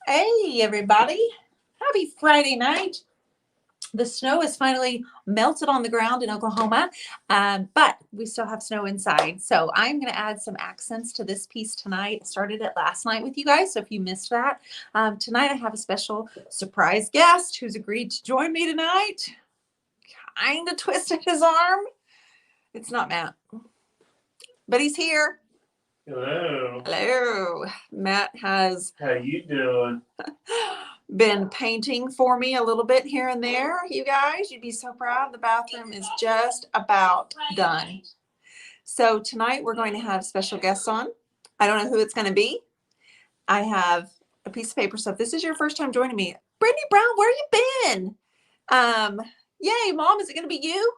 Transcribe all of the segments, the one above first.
Hey, everybody. Happy Friday night. The snow is finally melted on the ground in Oklahoma, but we still have snow inside. So I'm going to add some accents to this piece tonight. I started it last night with you guys, so if you missed that, tonight I have a special surprise guest who's agreed to join me tonight. Kind of twisted his arm. It's not Matt, but he's here. Hello. Hello. Matt has How you doing? been painting for me a little bit here and there. You guys, you'd be so proud. The bathroom is just about done. So tonight we're going to have special guests on. I don't know who it's going to be. I have a piece of paper. So if this is your first time joining me, Brittany Brown, where you been? Yay, Mom, is it going to be you?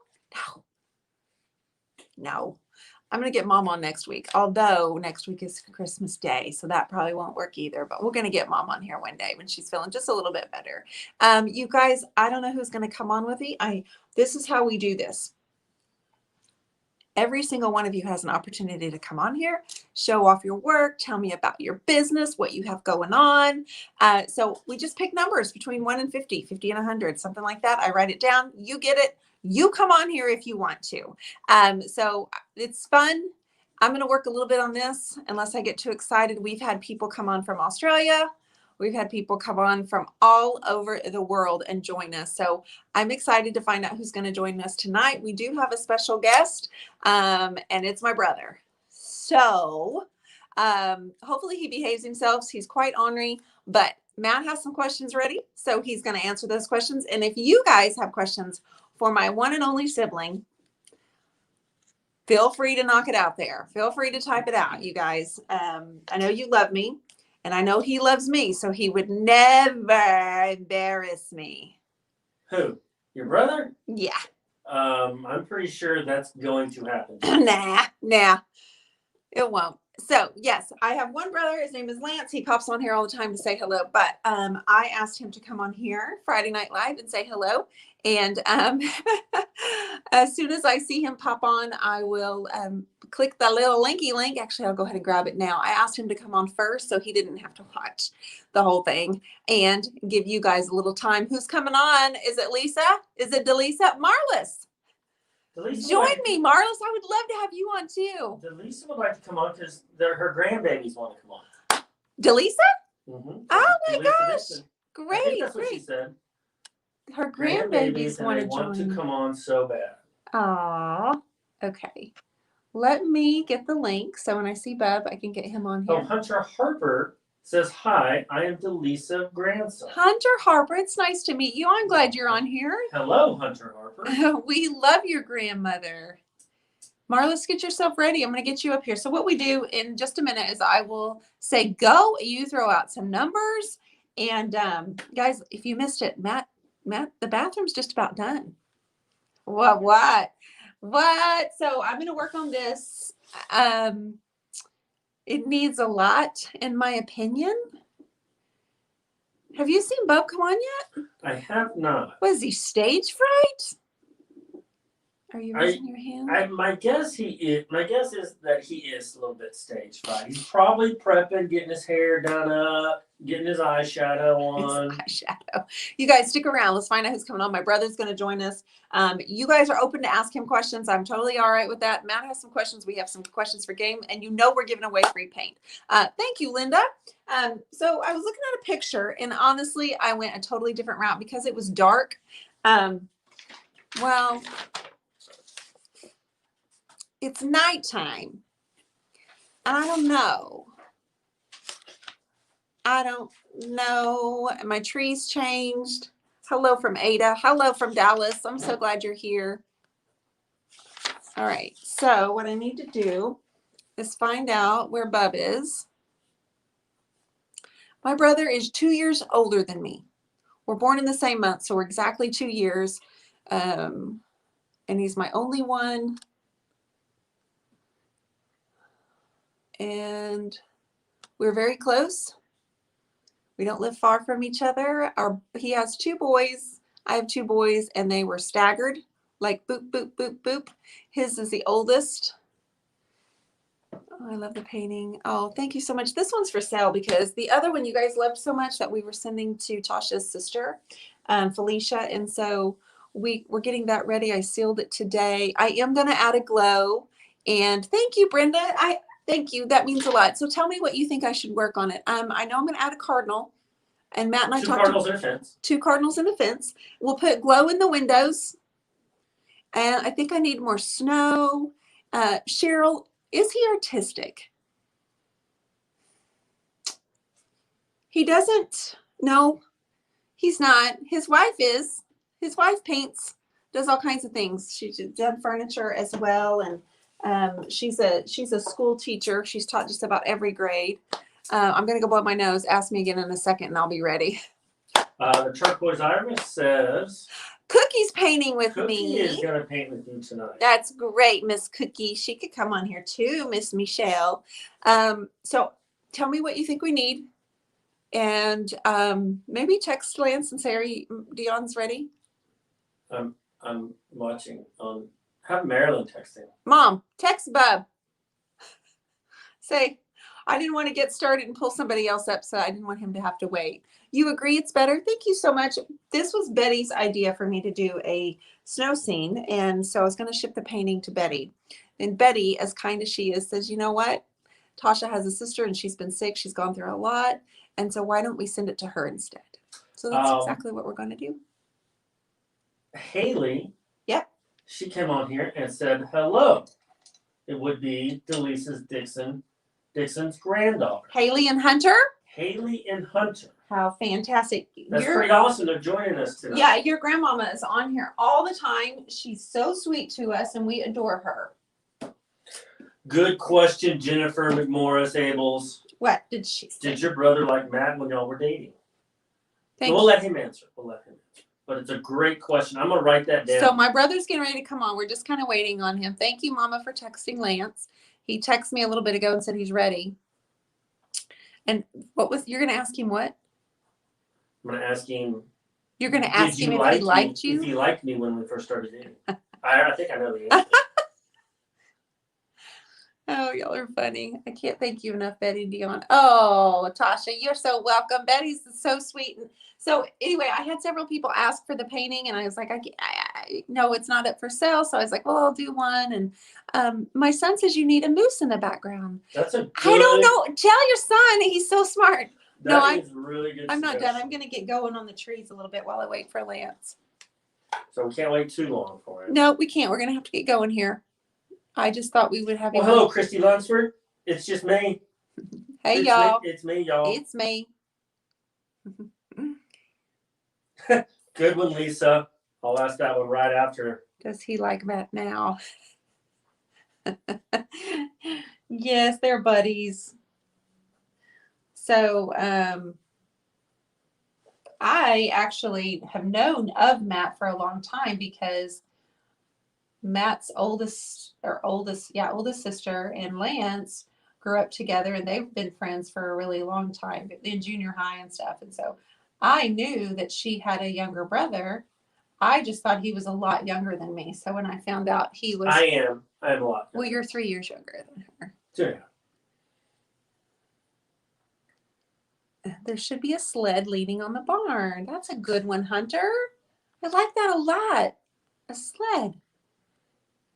No. I'm going to get Mom on next week, although next week is Christmas Day, so that probably won't work either, but we're going to get Mom on here one day when she's feeling just a little bit better. You guys, I don't know who's going to come on with me. This is how we do this. Every single one of you has an opportunity to come on here, show off your work, tell me about your business, what you have going on. So we just pick numbers between 1 and 50, 50 and 100, something like that. I write it down. You get it. You come on here if you want to. So it's fun. I'm going to work a little bit on this unless I get too excited. We've had people come on from Australia. We've had people come on from all over the world and join us. So I'm excited to find out who's going to join us tonight. We do have a special guest, and it's my brother. So hopefully he behaves himself. He's quite ornery, but Matt has some questions ready. So he's going to answer those questions. And if you guys have questions for my one and only sibling, feel free to knock it out there. Feel free to type it out, you guys. I know you love me. And I know he loves me, so he would never embarrass me. Who? Your brother? Yeah. I'm pretty sure that's going to happen. Nah. It won't. So, yes, I have one brother. His name is Lance. He pops on here all the time to say hello. But I asked him to come on here Friday Night Live and say hello. And as soon as I see him pop on, I will click the little linky link. Actually, I'll go ahead and grab it now. I asked him to come on first so he didn't have to watch the whole thing and give you guys a little time. Who's coming on? Is it Lisa? Is it Delisa? Marliss. Join me, Marliss. I would love to have you on too. Delisa would like to come on because her grandbabies want to come on. Delisa? Mm-hmm. Oh my gosh. Listen. Great. I think that's what she said. Her grandbabies want to come on so bad. Aw. Okay. Let me get the link so when I see Bub, I can get him on here. Oh, Hunter Harper says, hi, I am Delisa grandson. Hunter Harper, it's nice to meet you. I'm glad you're on here. Hello, Hunter Harper. We love your grandmother. Marliss, get yourself ready. I'm going to get you up here. So what we do in just a minute is I will say go. You throw out some numbers. And guys, if you missed it, Matt, the bathroom's just about done. What? So I'm going to work on this. It needs a lot, in my opinion. Have you seen Bub come on yet? I have not. Was he stage fright? Are you raising your hand? My guess is that he is a little bit stage fright. He's probably prepping, getting his hair done up, getting his eyeshadow on. You guys stick around. Let's find out who's coming on. My brother's going to join us. You guys are open to ask him questions. I'm totally all right with that. Matt has some questions. We have some questions for game, and we're giving away free paint. Thank you, Linda. So I was looking at a picture, and honestly, I went a totally different route because it was dark. Well, it's nighttime. I don't know. My trees changed. Hello from Ada. Hello from Dallas. I'm so glad you're here. All right. So what I need to do is find out where Bub is. My brother is 2 years older than me. We're born in the same month, so we're exactly 2 years. And he's my only one. And we're very close. We don't live far from each other. He has 2 boys. I have 2 boys, and they were staggered, like boop, boop, boop, boop. His is the oldest. Oh, I love the painting. Oh, thank you so much. This one's for sale because the other one you guys loved so much that we were sending to Tasha's sister, Felicia. And so we're getting that ready. I sealed it today. I am going to add a glow. And thank you, Brenda. Thank you. That means a lot. So tell me what you think I should work on it. I know I'm going to add a cardinal. And Matt and I Two talked cardinals and a fence. 2 cardinals and a fence. We'll put glow in the windows. And I think I need more snow. Cheryl, is he artistic? He doesn't. No, he's not. His wife is. His wife paints, does all kinds of things. She's done furniture as well, and she's a school teacher. She's taught just about every grade. I'm gonna go blow my nose. Ask me again in a second, and I'll be ready. The Turquoise Iris says Cookie's painting with Cookie me. is gonna paint with you tonight. That's great, Miss Cookie. She could come on here too, Miss Michelle. So tell me what you think we need. And maybe text Lance and say, Dionne's ready? I'm watching on. Have Marilyn texting. Mom, text Bub. Say, I didn't want to get started and pull somebody else up, so I didn't want him to have to wait. You agree it's better? Thank you so much. This was Betty's idea for me to do a snow scene, and so I was going to ship the painting to Betty. And Betty, as kind as she is, says, you know what? Tasha has a sister, and she's been sick. She's gone through a lot, and so why don't we send it to her instead? So that's exactly what we're going to do. Haley. Yep. She came on here and said hello. It would be Delisa's Dixon's granddaughter. Haley and Hunter? Haley and Hunter. How fantastic. That's pretty awesome. They're joining us tonight. Yeah, your grandmama is on here all the time. She's so sweet to us, and we adore her. Good question, Jennifer McMorris Abels. What did she say? Did your brother like Matt when y'all were dating? Thank We'll you. let him answer. But it's a great question. I'm going to write that down. So my brother's getting ready to come on. We're just kind of waiting on him. Thank you, Mama, for texting Lance. He texted me a little bit ago and said he's ready. And you're going to ask him what? I'm going to ask him. You're going to ask him if he liked you? If he liked me when we first started dating. I think I know the answer. Oh, y'all are funny. I can't thank you enough, Betty Dionne. Oh, Tasha, you're so welcome. Betty's so sweet. And so anyway, I had several people ask for the painting, and I was like, I no, it's not up for sale. So I was like, well, I'll do one. And my son says you need a moose in the background. That's a good, I don't know. Tell your son. He's so smart. That is really good. I'm not done. I'm going to get going on the trees a little bit while I wait for Lance. So we can't wait too long for it. No, we can't. We're going to have to get going here. I just thought we would have you. Well, hello, Christy Lunsford. It's just me. Hey, y'all. It's me, y'all. It's me. Good one, Lisa. I'll ask that one right after. Does he like Matt now? Yes, they're buddies. So I actually have known of Matt for a long time because Matt's oldest sister and Lance grew up together, and they've been friends for a really long time in junior high and stuff. And so I knew that she had a younger brother. I just thought he was a lot younger than me. So when I found out he was, I am a lot. Well, you're 3 years younger than her. Yeah. There should be a sled leaning on the barn. That's a good one, Hunter. I like that a lot. A sled.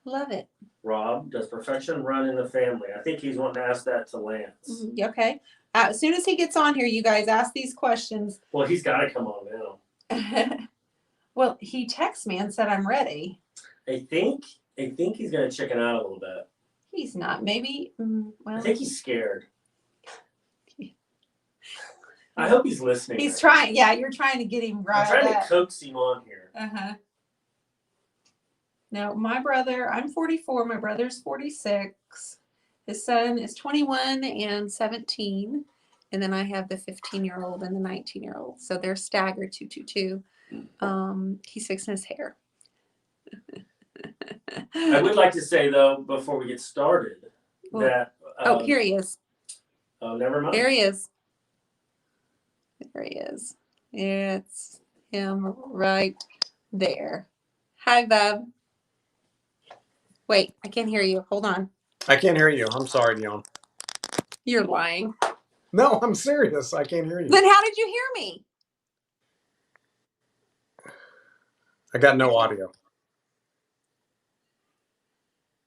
Love it. Rob, does perfection run in the family? I think he's wanting to ask that to Lance. Okay. As soon as he gets on here, you guys ask these questions. Well, he's got to come on now. Well, he texted me and said I'm ready. I think he's going to chicken out a little bit. He's not. Maybe. Well, I think he's scared. I hope he's listening. He's trying. Yeah, you're trying to get him right. I'm trying to coax him on here. Now, my brother, I'm 44. My brother's 46. His son is 21 and 17. And then I have the 15-year-old and the 19-year-old. So they're staggered 2. He's fixing his hair. I would like to say, though, before we get started, that... here he is. Oh, never mind. There he is. There he is. It's him right there. Hi, Bob. Wait, I can't hear you. Hold on. I can't hear you. I'm sorry, Dionne. You're lying. No, I'm serious. I can't hear you. Then how did you hear me? I got no audio.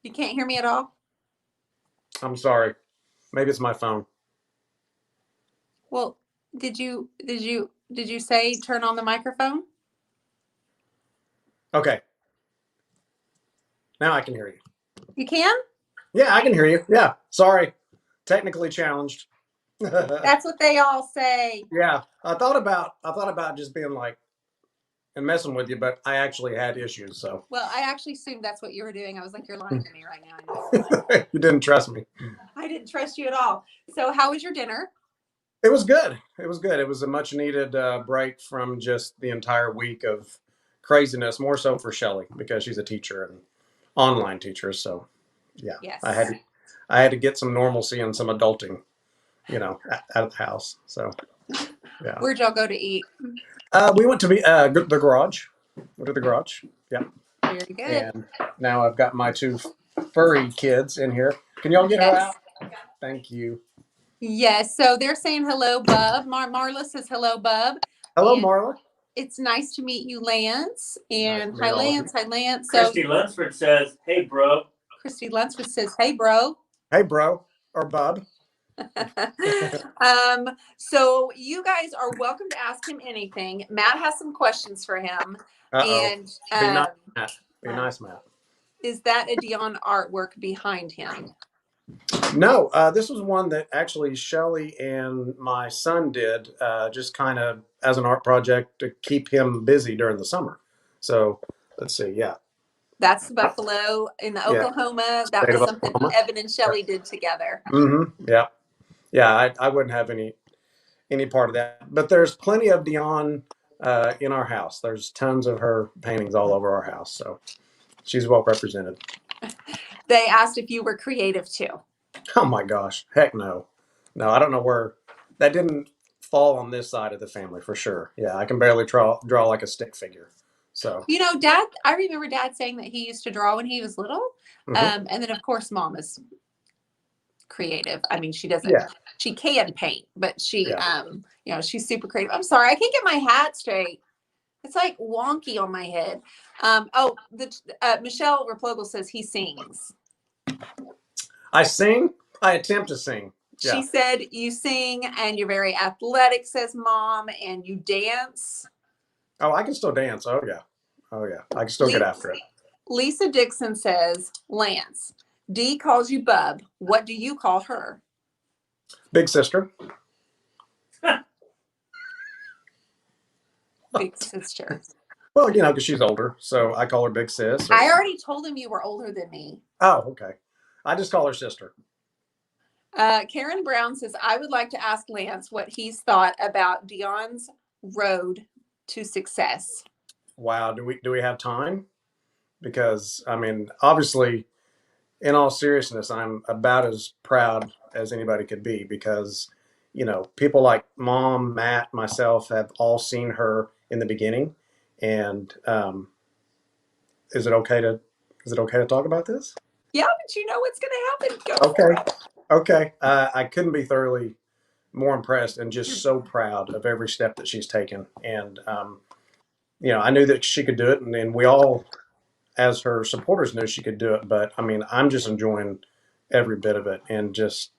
You can't hear me at all? I'm sorry. Maybe it's my phone. Well, did you say turn on the microphone? Okay. Now I can hear you. You can? Yeah, I can hear you. Yeah. Sorry. Technically challenged. That's what they all say. Yeah. I thought about just being like and messing with you, but I actually had issues, so Well, I actually assumed that's what you were doing. I was like, you're lying to me right now. I know you're lying. you didn't trust me. I didn't trust you at all. So how was your dinner? It was good. It was good. It was a much needed break from just the entire week of craziness, more so for Shelly because she's a teacher and online teacher. So yeah, Yes. I had to get some normalcy and some adulting, out of the house. So yeah. Where'd y'all go to eat? We went to the garage. Went to the garage. Yeah. Very good. And now I've got my two furry kids in here. Can y'all get her out? Thank you. Yes. So they're saying hello, Bub. Marliss says hello, Bub. Hello, And Marla. it's nice to meet you, Lance. And Nice to hi, meet all of you. Lance. Hi, Lance. So Christy Lunsford says, "Hey, bro." Christy Lunsford says, hey, bro. Hey, bro or bub. So you guys are welcome to ask him anything. Matt has some questions for him. Uh-oh. And Be nice, Matt. Be nice, Matt. is that a Dionne artwork behind him? No, this was one that actually Shelly and my son did just kind of as an art project to keep him busy during the summer. So let's see. Yeah. That's the Buffalo in the Oklahoma. That State was of something Oklahoma. Evan and Shelly did together. Mm-hmm. Yeah. Yeah. I wouldn't have any part of that, but there's plenty of Dionne in our house. There's tons of her paintings all over our house. So she's well represented. They asked if you were creative too. Oh my gosh. Heck no. No, I don't know where that didn't fall on this side of the family for sure. Yeah, I can barely draw like a stick figure. So Dad, I remember Dad saying that he used to draw when he was little. And then of course Mom is creative. I mean, she doesn't she can paint, but she she's super creative. I'm sorry, I can't get my hat straight. It's like wonky on my head. Michelle Replogle says he sings. I sing. I attempt to sing. She said you sing and you're very athletic, says Mom, and you dance. Oh, I can still dance. Oh yeah. Oh yeah. I can still get after it. Lisa Dixon says, Lance, Dee calls you Bub. What do you call her? Big sister. Big sister. Well, because she's older, so I call her Big Sis. I already told him you were older than me. Oh, okay. I just call her sister. Karen Brown says, I would like to ask Lance what he's thought about Dionne's road to success. Wow. Do we have time? Because I mean, obviously, in all seriousness, I'm about as proud as anybody could be because, people like Mom, Matt, myself have all seen her in the beginning. And is it okay to talk about this? Yeah, but you know what's going to happen. Go Okay. I couldn't be thoroughly more impressed and just so proud of every step that she's taken. And, I knew that she could do it. And then we all, as her supporters, knew she could do it. But I mean, I'm just enjoying every bit of it. And just,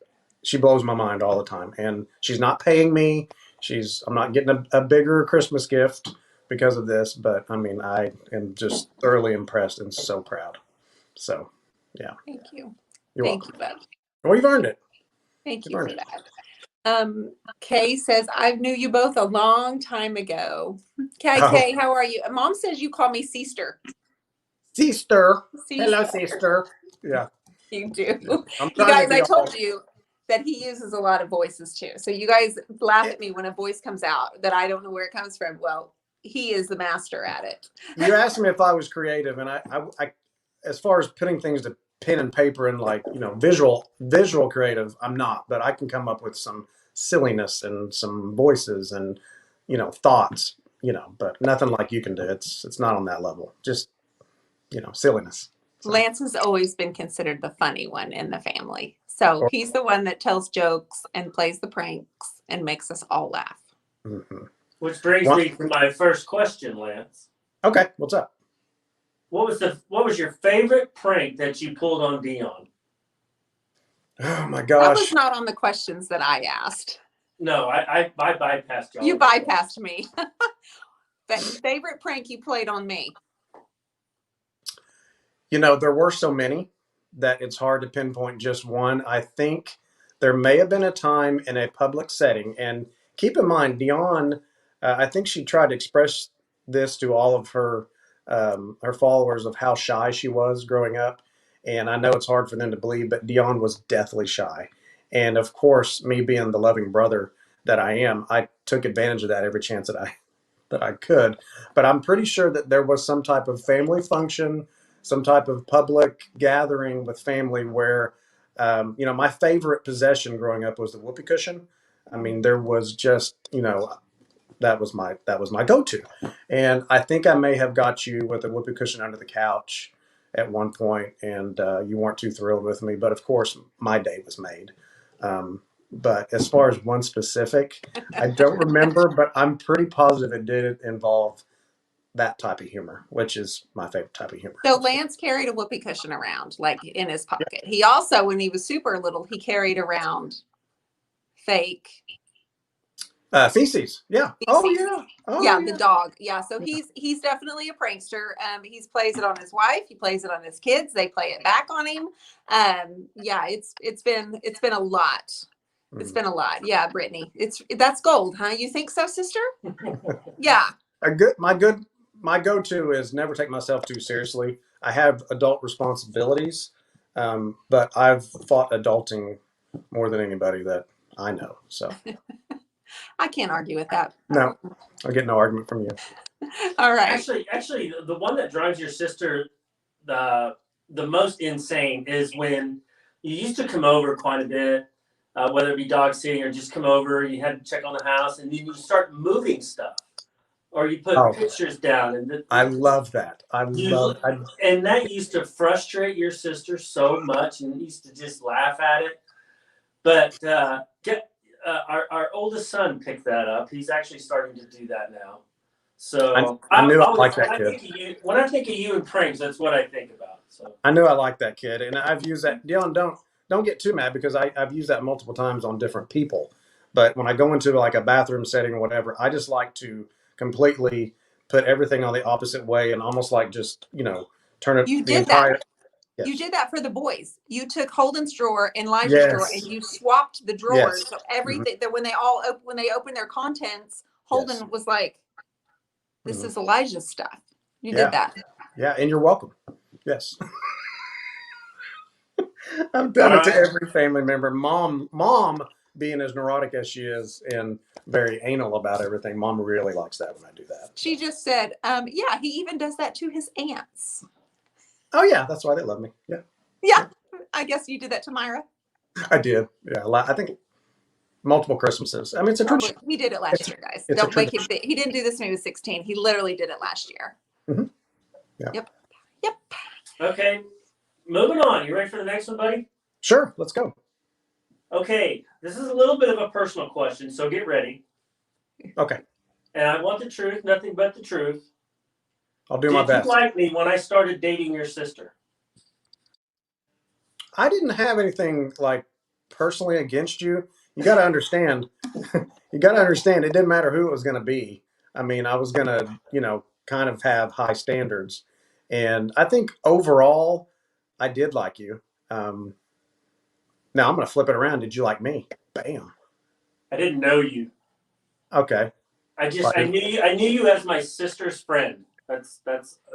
she blows my mind all the time. And she's not paying me. I'm not getting a bigger Christmas gift because of this. But I mean, I am just thoroughly impressed and so proud. So, yeah. Thank you. You're Thank welcome. you, Bub. Well, you've earned it. Thank you for that. Kay says, I knew you both a long time ago. Kay, how are you? Mom says you call me sister. Sister. Hello, sister. Yeah. You do. You guys, I told you that he uses a lot of voices too. So you guys laugh at me when a voice comes out that I don't know where it comes from. Well, he is the master at it. You asked me if I was creative, and I as far as putting things to pen and paper and visual creative, I'm not, but I can come up with some silliness and some voices and thoughts, but nothing like you can do. It's not on that level. Just silliness. So, Lance has always been considered the funny one in the family. So he's the one that tells jokes and plays the pranks and makes us all laugh. mhm. Which brings Well, me to my first question, Lance. okay, what's up? What was your favorite prank that you pulled on Dionne? Oh my That was gosh. not on the questions that I asked. No, I bypassed y'all. You bypassed me. Favorite prank you played on me? You know, there were so many that it's hard to pinpoint just one. I think there may have been a time in a public setting, and keep in mind, Dionne, I think she tried to express this to all of her followers of how shy she was growing up. And I know it's hard for them to believe, but Dionne was deathly shy. And of course, me being the loving brother that I am, I took advantage of that every chance that I could. But I'm pretty sure that there was some type of family function, some type of public gathering with family where, you know, my favorite possession growing up was the whoopee cushion. I mean, there was just, you know, that was my go-to, and I think I may have got you with a whoopee cushion under the couch at one point, and you weren't too thrilled with me. But of course, my day was made. But as far as one specific, I don't remember, but I'm pretty positive it did involve that type of humor, which is my favorite type of humor. So Lance carried a whoopee cushion around, like in his pocket. He also, when he was super little, he carried around fake Feces, yeah. Oh feces. yeah. Oh Yeah, yeah. the dog. Yeah, so he's definitely a prankster. He plays it on his wife. He plays it on his kids. They play it back on him. Yeah, it's been a lot. It's been a lot. Yeah, Brittany. That's gold, huh? You think so, sister? Yeah. My go-to is never take myself too seriously. I have adult responsibilities, but I've fought adulting more than anybody that I know. So I can't argue with that. no, I'll get no argument from you. All right. Actually, the one that drives your sister the most insane is when you used to come over quite a bit, whether it be dog sitting or just come over. You had to check on the house, and then you start moving stuff, or you put Oh, pictures down, and I love that. and that used to frustrate your sister so much, and used to just laugh at it. But our oldest son picked that up. He's actually starting to do that now. So I knew I liked when that I kid. think of you, when I think of you and pranks, that's what I think about. So I knew I liked that kid, and I've used that. Dion, don't get too mad because I've used that multiple times on different people. But when I go into like a bathroom setting or whatever, I just like to completely put everything on the opposite way and almost like just turn it You the did that. entire. You Yes. did that for the boys. You took Holden's drawer and Elijah's drawer, and Yes. you swapped the drawers. Yes. So everything that when they opened their contents, Holden Yes. was like, "This Mhm. is Elijah's stuff." You Yeah. did that. Yeah, and you're welcome. Yes. I've all done it to right, every family member. Mom being as neurotic as she is and very anal about everything, mom really likes that when I do that. She just said, "Yeah, he even does that to his aunts." Oh yeah, that's why they love me. Yeah. Yeah, I guess you did that to Myra. I did. Yeah, I think multiple Christmases. I mean, it's a Probably tradition. he did it last year, guys. It's a Don't make him tradition. think he didn't do this when he was 16. He literally did it last year. Mhm. Yeah. Yep. Yep. okay. Moving on. You ready for the next one, buddy? Sure, let's go. Okay, this is a little bit of a personal question, so get ready. Okay, And I want the truth, nothing but the truth. I'll do my Did you best. like me when I started dating your sister? I didn't have anything like personally against you. You got to understand. You got to understand. It didn't matter who it was going to be. I mean, I was going to, kind of have high standards, and I think overall, I did like you. Um, Now I'm going to flip it around. Did you like me? Bam. I didn't know you. Okay. I knew you as my sister's friend. That's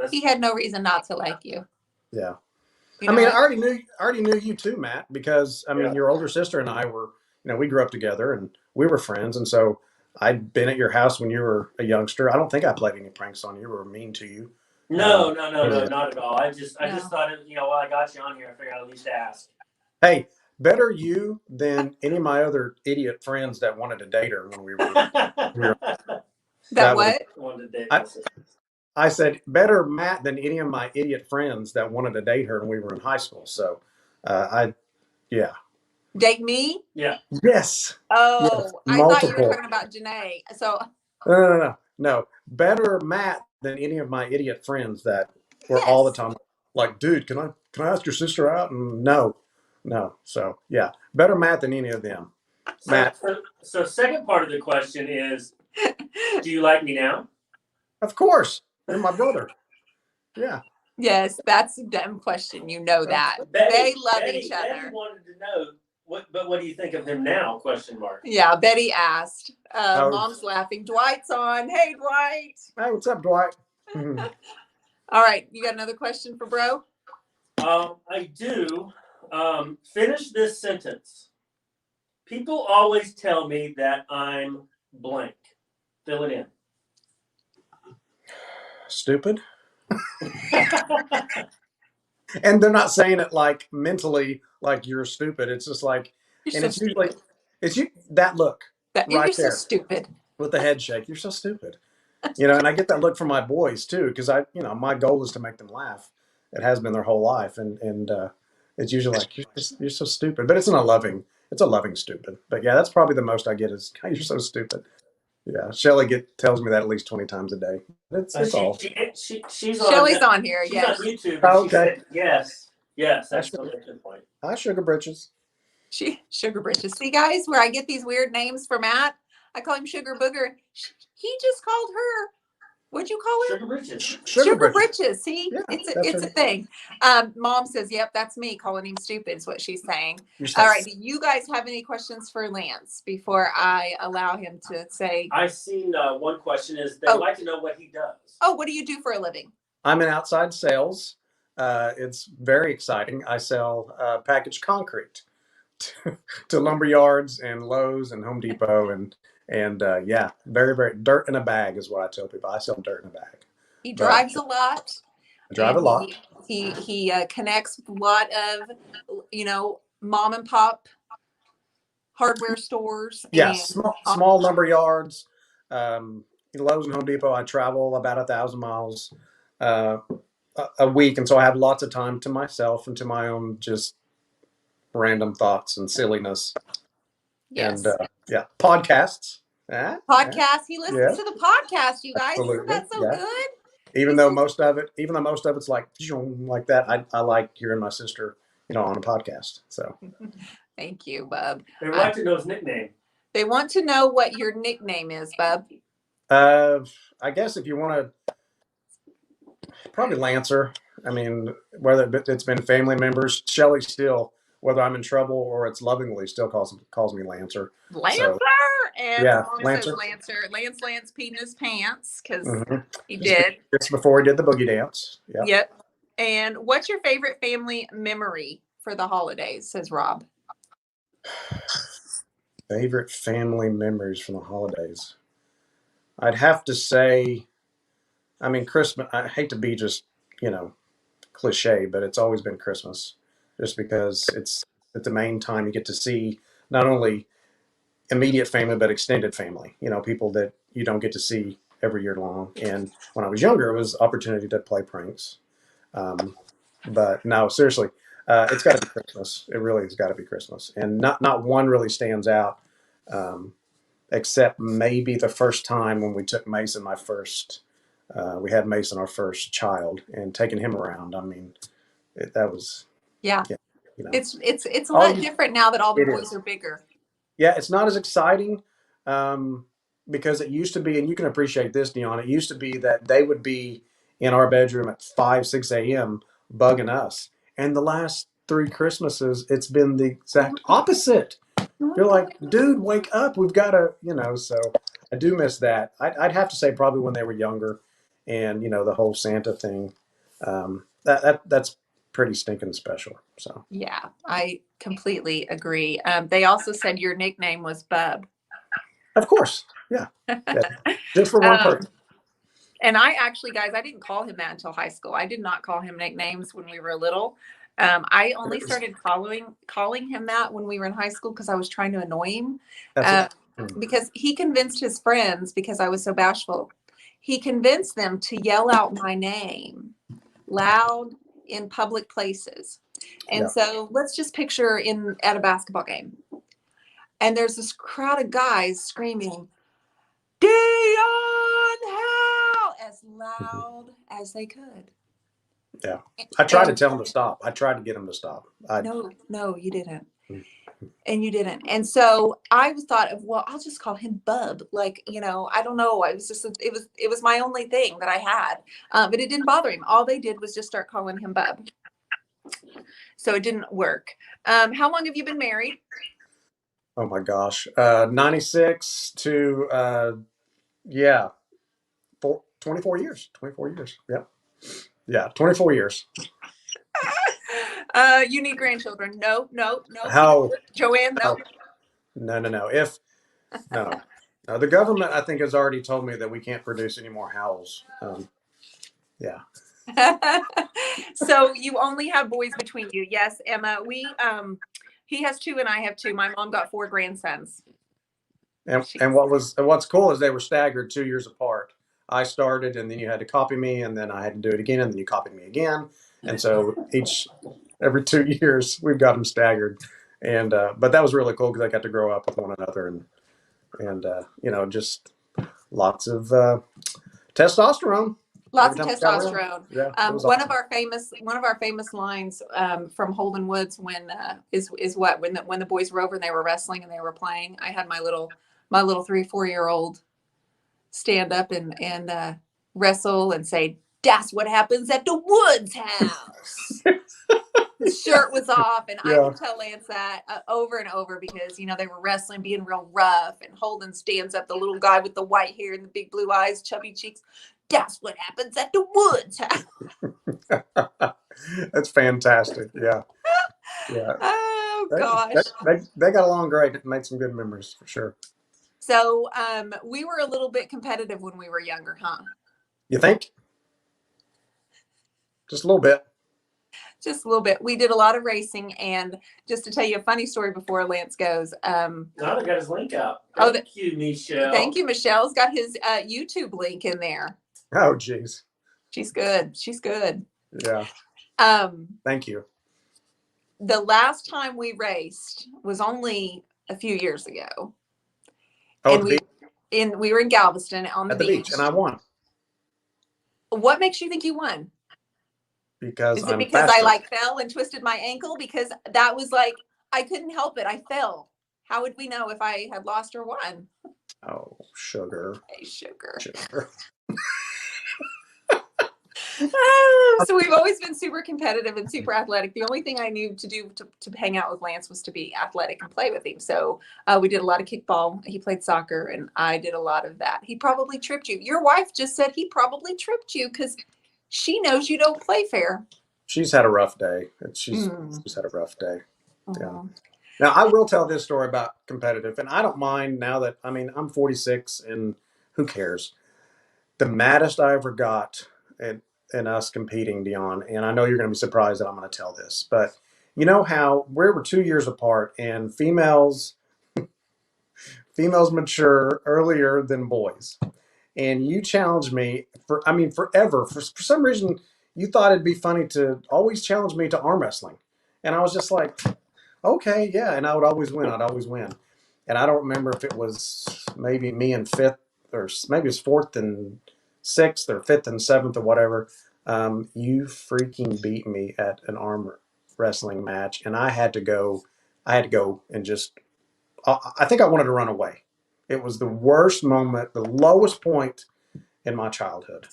He had no reason not to like you. Yeah. You I know mean, I what? already knew you too, Matt, because I mean, Yeah. your older sister and I were, we grew up together and we were friends, and so I'd been at your house when you were a youngster. I don't think I played any pranks on you or mean to you. No, Yeah. not at all. I just No. thought it, while I got you on here, I figured I'd at least ask. Hey, better you than any of my other idiot friends that wanted to date her when we were. That That was- what? Wanted to date I- my sister. I said, better Matt than any of my idiot friends that wanted to date her when we were in high school. So, yeah. Date me? Yeah. Yes. Yes. Oh, I thought you were Multiple. talking about Janae. So No. Better Matt than any of my idiot friends that were all the yes. time like, dude, can I ask your sister out? And no. So yeah, better Matt than any of them. So, Matt, so second part of the question is, do you like me now? of course, you're my brother. Yeah. Yes, that's a dumb question. You know that. Betty, They love each Betty other. wanted to know what do you think of him now? Question mark. Yeah, Betty asked. Oh, Mom's laughing. Dwight's on. Hey, Dwight. hey, what's up, Dwight? Mhm. All right, you got another question for bro? I do. Finish this sentence. People always tell me that I'm blank. Fill it in. Stupid. And they're not saying it like mentally, like you're stupid. It's just like, You're and so it's usually, stupid. it's you that look You're right so there stupid. with the head shake. You're so stupid. And I get that look from my boys too, because my goal is to make them laugh. It has been their whole life, and it's usually like you're so stupid, but it's a loving stupid. But yeah, that's probably the most I get is God, you're so stupid. Yeah, Shelly tells me that at least 20 times a day. It's all She's on. Shelly's on here. She's Yes. on YouTube. Oh, And she okay. said yes. Yes, That's that's a good point. Hi, Sugar Britches. Sugar Britches. See, guys, where I get these weird names for Matt, I call him Sugar Booger. He just called her. What'd you call her? Sugar Britches. Sugar Britches. Britches. See, Yeah, it's that's a her. thing. Mom says, "Yep, that's me calling him stupid." Is what she's saying. You're All so right. Do you guys have any questions for Lance before I allow him to say? I seen one question is they'd Oh. like to know what he does. Oh, what do you do for a living? I'm in outside sales. It's very exciting. I sell packaged concrete to lumber yards and Lowe's and Home Depot and yeah, very very dirt in a bag is what I tell people. I sell dirt in a bag. He But drives a lot. I drive a And lot. He connects with a lot of mom and pop hardware stores. Yes, And small lumber yards, Lowe's and Home Depot. I travel about 1,000 miles uh, a week, and so I have lots of time to myself and to my own just random thoughts and silliness. yes, And yeah, podcasts. Yeah, podcast. He listens yeah, to the podcast. You guys, isn't absolutely. that so Yeah. good? Even though most of it's like that, I like hearing my sister, on a podcast. So Thank you, Bub. They would like to know his nickname. They want to know what your nickname is, Bub. I guess if you want to, probably Lancer. I mean, whether it's been family members, Shelly still, whether I'm in trouble or it's lovingly, still calls me Lancer. Lancer. So, And yeah, Mom Lancer. says Lance peed in his pants because Mm-hmm. he did. Just before he did the boogie dance. Yeah. Yep. And what's your favorite family memory for the holidays? Says Rob. Favorite family memories from the holidays. I'd have to say, I mean, Christmas. I hate to be just, cliche, but it's always been Christmas, just because it's the main time you get to see not only immediate family but extended family. People that you don't get to see every year long. And when I was younger, it was opportunity to play pranks. But no, seriously, it's got to be Christmas. It really has got to be Christmas, and not one really stands out, except maybe the first time when we took Mason, we had Mason, our first child, and taking him around. I mean, that was Yeah. yeah, It's a lot different now that all the boys are bigger. Yeah, it's not as exciting because it used to be, and you can appreciate this, Dionne. It used to be that they would be in our bedroom at 5, 6 a.m. bugging us. And the last 3 Christmases, it's been the exact opposite. You're like, dude, wake up. We've got to, so I do miss that. I'd have to say probably when they were younger and, the whole Santa thing. That's pretty stinking special. So Yeah, I completely agree. They also said your nickname was Bub. of course. Yeah. Just for one person. And I actually, guys, I didn't call him that until high school. I did not call him nicknames when we were little. I only started calling him that when we were in high school because I was trying to annoy him. Because he convinced his friends, because I was so bashful, he convinced them to yell out my name loud in public places. And Yeah. so let's just picture at a basketball game. And there's this crowd of guys screaming, Dionne, help, as loud as they could. Yeah. I tried to And tell him to stop. I tried to get him to stop. no, you didn't. And you didn't. And so I thought of, well, I'll just call him Bub. Like, I don't know. I was just, it was my only thing that I had. But it didn't bother him. All they did was just start calling him Bub. So it didn't work. How long have you been married? Oh my gosh. 96 to, 24 years. 24 years. Yeah. Yeah. 24 years. You need grandchildren. No. How? Joanne, no. No. No. The government, I think, has already told me that we can't produce any more howls. Yeah. So you only have boys between you. Yes, Emma. He has 2 and I have 2. My mom got 4 grandsons. And what's cool is they were staggered 2 years apart. I started, and then you had to copy me, and then I had to do it again, and then you copied me again. And so every 2 years we've got them staggered. And but that was really cool because I got to grow up with one another, and just lots of testosterone. Lots of testosterone. Yeah, one of our famous lines from Holden Woods when the boys were over and they were wrestling and they were playing. I had my little 3-4-year-old stand up and wrestle and say, "That's what happens at the Woods house." His shirt was off, and I would tell Lance that over and over because they were wrestling, being real rough, and Holden stands up, the little guy with the white hair and the big blue eyes, chubby cheeks. That's what happens at the Woods house. That's fantastic. Yeah. Oh gosh. They got along great. It made some good memories for sure. So we were a little bit competitive when we were younger, huh? You think? Just a little bit. Just a little bit. We did a lot of racing, and just to tell you a funny story before Lance goes. I got his link up. Thank you, Michelle. Thank you, Michelle's got his YouTube link in there. Oh, geez. She's good. Yeah. Thank you. The last time we raced was only a few years ago. Oh, and we were in Galveston on the beach, and I won. What makes you think you won? Because I'm because faster. I fell and twisted my ankle? Because that was I couldn't help it. I fell. How would we know if I had lost or won? Oh, sugar. Hey, sugar. So we've always been super competitive and super athletic. The only thing I knew to do to hang out with Lance was to be athletic and play with him. So we did a lot of kickball. He played soccer, and I did a lot of that. He probably tripped you. Your wife just said he probably tripped you because she knows you don't play fair. She's had a rough day. She's had a rough day. Yeah. Now, I will tell this story about competitive, and I don't mind now that, I'm 46, and who cares? The maddest I ever got in us competing, Dionne, and I know you're going to be surprised that I'm going to tell this, but you know how we were 2 years apart, and females mature earlier than boys. And you challenged me forever. For some reason, you thought it'd be funny to always challenge me to arm wrestling. And I was just like, okay, yeah. And I would always win. And I don't remember if it was maybe me in 5th, or maybe it was 4th and 6th, or 5th and 7th, or whatever. You freaking beat me at an arm wrestling match. And I had to go and just, I think I wanted to run away. It was the worst moment, the lowest point in my childhood.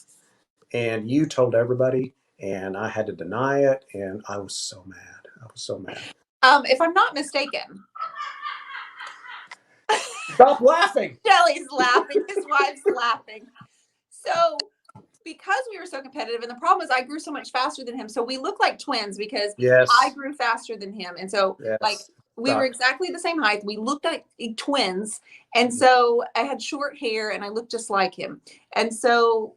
And you told everybody, and I had to deny it, and I was so mad. If I'm not mistaken. Stop laughing. Shelly's laughing. His wife's laughing. So because we were so competitive, and the problem is I grew so much faster than him. So we look like twins because I grew faster than him. And so we were exactly the same height. We looked like twins. And so I had short hair and I looked just like him. And so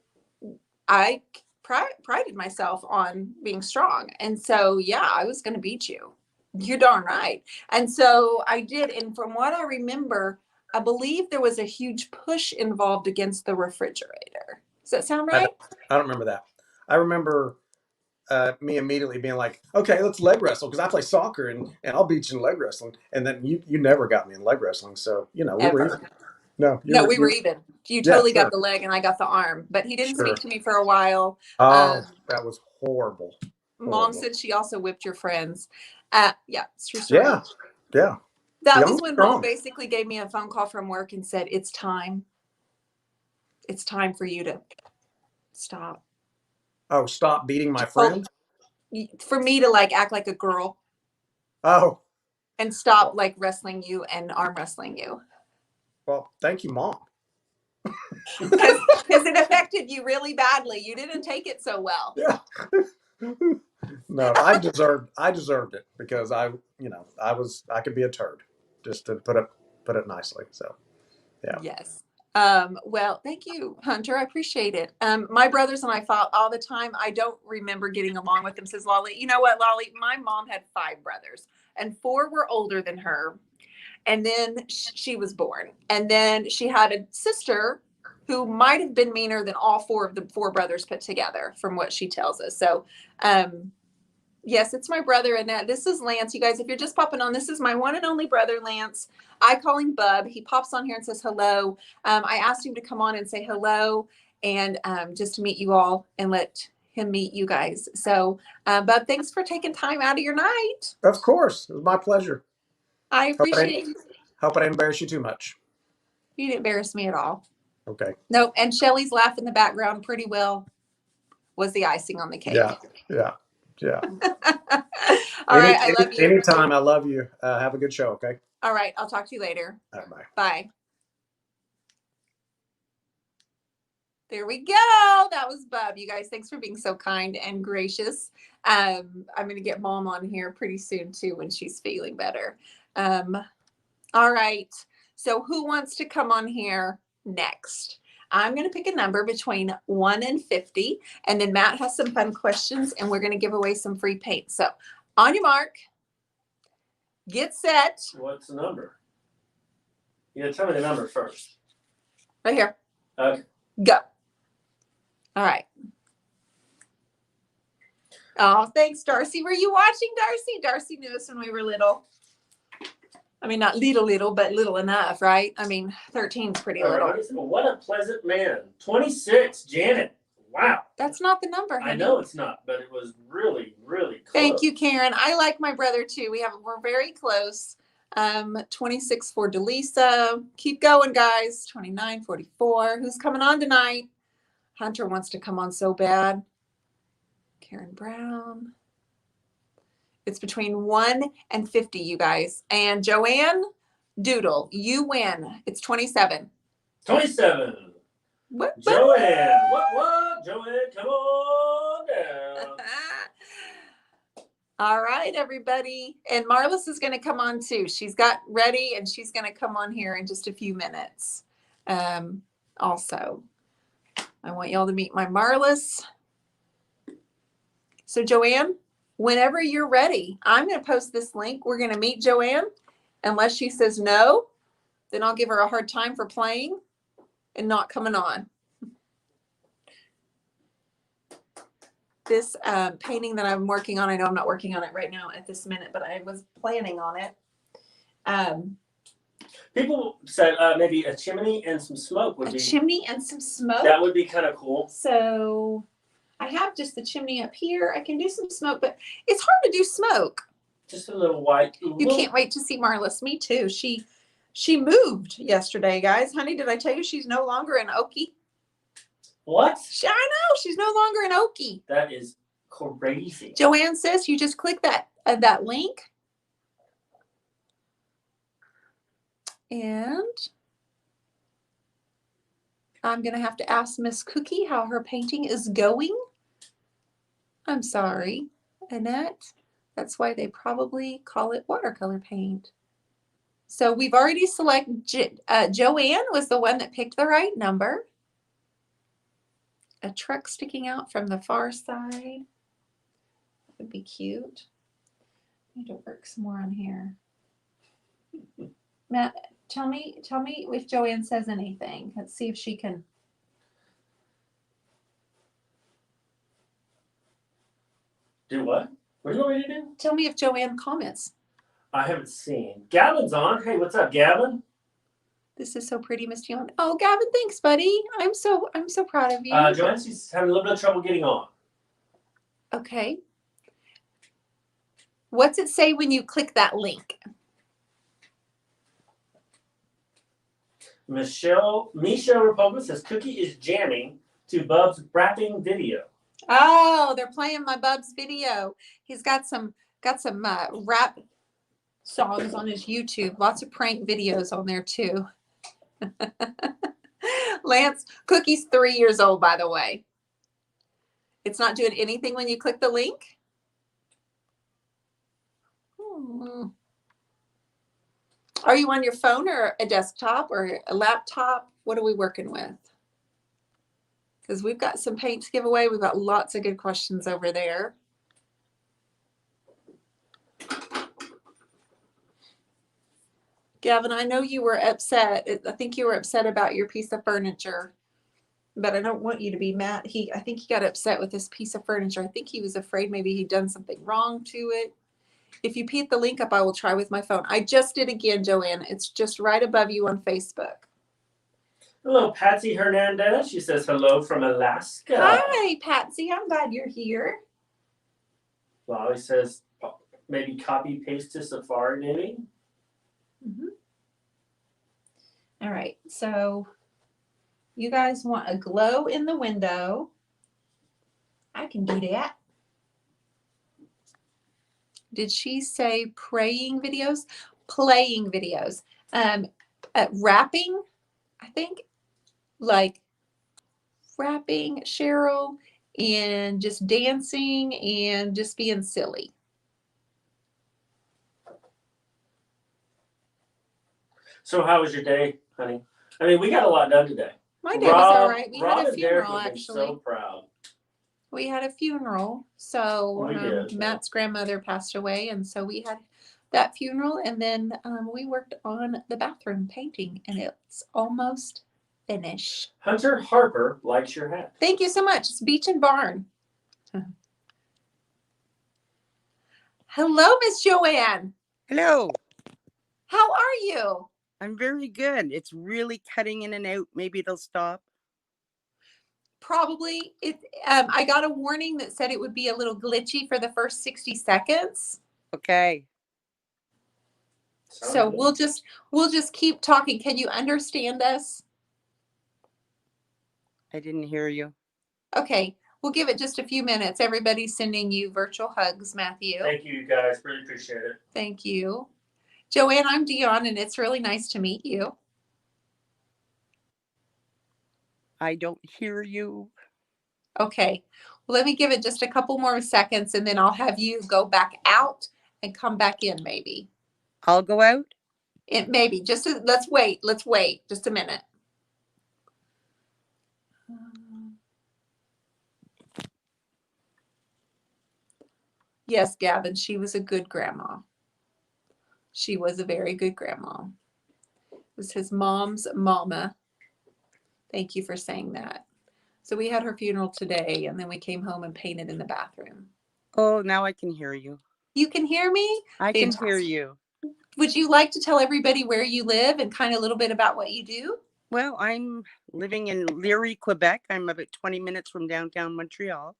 I prided myself on being strong. And so, I was going to beat you. You're darn right. And so I did. And from what I remember, I believe there was a huge push involved against the refrigerator. Does that sound I right? don't remember that. I remember me immediately being like, okay, let's leg wrestle because I play soccer and I'll beat you in leg wrestling. And then you never got me in leg wrestling. So, you know, we were Ever. even. No, No, we were even. You yeah, totally got sure. the leg and I got the arm, but he didn't Sure. speak to me for a while. Oh, that was horrible. Mom Horrible. said she also whipped your friends. Yeah, it's a true story. Yeah. Yeah. That Young, was when Mom strong. basically gave me a phone call from work and said, it's time. It's time for you to stop. Oh, stop beating my She told- friends. For me to like act like a girl Oh, and stop like wrestling you and arm wrestling you. well, thank you, Mom. Because it affected you really badly. You didn't take it so well. Yeah. No, I deserved it because I could be a turd, just to put it nicely. So, yeah. Yes. Well, thank you, Hunter. I appreciate it. My brothers and I fought all the time. I don't remember getting along with them, says Lolly. You know what, Lolly? My mom had 5 brothers and 4 were older than her. And then she was born. And then she had a sister who might have been meaner than all 4 of the 4 brothers put together, from what she tells us. So, yes, it's my brother. And this is Lance. You guys, if you're just popping on, this is my one and only brother, Lance. I call him Bub. He pops on here and says hello. I asked him to come on and say hello and just to meet you all and let him meet you guys. So, Bub, thanks for taking time out of your night. Of course, it was my pleasure. I appreciate it. Hope I didn't embarrass you too much. You didn't embarrass me at all. Okay. Nope. And Shelly's laugh in the background pretty well was the icing on the cake. Yeah. Yeah. Yeah. All right. I love you. Anytime. I love you. Have a good show. Okay. All right. I'll talk to you later. All right, bye. Bye. There we go. That was Bub. You guys, thanks for being so kind and gracious. I'm going to get Mom on here pretty soon too when she's feeling better. All right. So who wants to come on here next? I'm going to pick a number between 1 and 50, and then Matt has some fun questions, and we're going to give away some free paint. So on your mark, get set. What's the number? You gotta tell me the number first. Right here. Okay. Go. All right. Oh, thanks, Darcy. Were you watching, Darcy? Darcy knew us when we were little. I mean, not little, but little enough, right? I mean, 13's pretty little. Right. What a pleasant man. 26, Janet. Wow. That's not the number, honey. I know it's not, but it was really, really close. Thank you, Karen. I like my brother too. We're very close. 26 for Delisa. Keep going, guys. 29, 44. Who's coming on tonight? Hunter wants to come on so bad. Karen Brown. It's between 1 and 50, you guys. And Joanne Doodle, you win. It's 27. 27. What? Joanne. What? Joanne, come on down. All right, everybody. And Marliss is going to come on too. She's got ready and she's going to come on here in just a few minutes. Also, I want y'all to meet my Marliss. So Joanne, whenever you're ready, I'm going to post this link. We're going to meet Joanne. Unless she says no, then I'll give her a hard time for playing and not coming on. This painting that I'm working on, I know I'm not working on it right now at this minute, but I was planning on it. People said maybe a chimney and some smoke would be. A chimney and some smoke. That would be kind of cool. So I have just the chimney up here. I can do some smoke, but it's hard to do smoke. Just a little white. You can't wait to see Marliss. Me too. She moved yesterday, guys. Honey, did I tell you she's no longer in Okie? What? I know. She's no longer in Okie. That is crazy. Joanne says you just click that link. And I'm going to have to ask Miss Cookie how her painting is going. I'm sorry, Annette. That's why they probably call it watercolor paint. So we've already selected, Joanne was the one that picked the right number. A truck sticking out from the far side would be cute. I need to work some more on here. Matt, tell me if Joanne says anything. Let's see if she can. Do what? What do you want me to do? Tell me if Joanne comments. I haven't seen. Gavin's on. Hey, what's up, Gavin? This is so pretty, Miss Dionne. Oh, Gavin, thanks, buddy. I'm so proud of you. Joanne, she's having a little bit of trouble getting on. Okay. What's it say when you click that link? Michelle Republic says Cookie is jamming to Bub's rapping video. Oh, they're playing my Bub's video. He's got some rap songs on his YouTube. Lots of prank videos on there too. Lance, Cookie's 3 years old, by the way. It's not doing anything when you click the link. Are you on your phone or a desktop or a laptop? What are we working with? Because we've got some paint to give away. We've got lots of good questions over there. Gavin, I know you were upset. I think you were upset about your piece of furniture, but I don't want you to be mad. I think he got upset with this piece of furniture. I think he was afraid maybe he'd done something wrong to it. If you put the link up, I will try with my phone. I just did again, Joanne. It's just right above you on Facebook. Hello, Patsy Hernandez. She says hello from Alaska. Hi, Patsy. I'm glad you're here. Lolly says maybe copy paste to Safari, maybe. Mm-hmm. All right, so you guys want a glow in the window. I can do that. Did she say praying videos? Playing videos. Rapping, I think, like rapping, Cheryl, and just dancing and just being silly. So how was your day, honey? I mean, we got a lot done today. My day was all right. We had a funeral, actually. So proud. We had a funeral. So We did. Matt's grandmother passed away, and so we had that funeral, and then we worked on the bathroom painting, and it's almost finished. Hunter Harper likes your hat. Thank you so much. It's Beach and Barn. Hello, Miss Joanne. Hello. How are you? I'm very good. It's really cutting in and out. Maybe it'll stop. Probably. I got a warning that said it would be a little glitchy for the first 60 seconds. Okay. Sounds So good. we'll just keep talking. Can you understand us? I didn't hear you. Okay. We'll give it just a few minutes. Everybody's sending you virtual hugs, Matthew. Thank you, guys. Really appreciate it. Thank you. Joanne, I'm Dionne, and it's really nice to meet you. I don't hear you. Okay. Well, let me give it just a couple more seconds, and then I'll have you go back out and come back in maybe. I'll go out. Maybe. Let's wait. Let's wait just a minute. Yes, Gavin, she was a good grandma. She was a very good grandma. It was his mom's mama. Thank you for saying that. So we had her funeral today, and then we came home and painted in the bathroom. Oh, now I can hear you. You can hear me? I can Fantastic. hear you. Would you like to tell everybody where you live and kind of a little bit about what you do? Well, I'm living in Leary, Quebec. I'm about 20 minutes from downtown Montreal.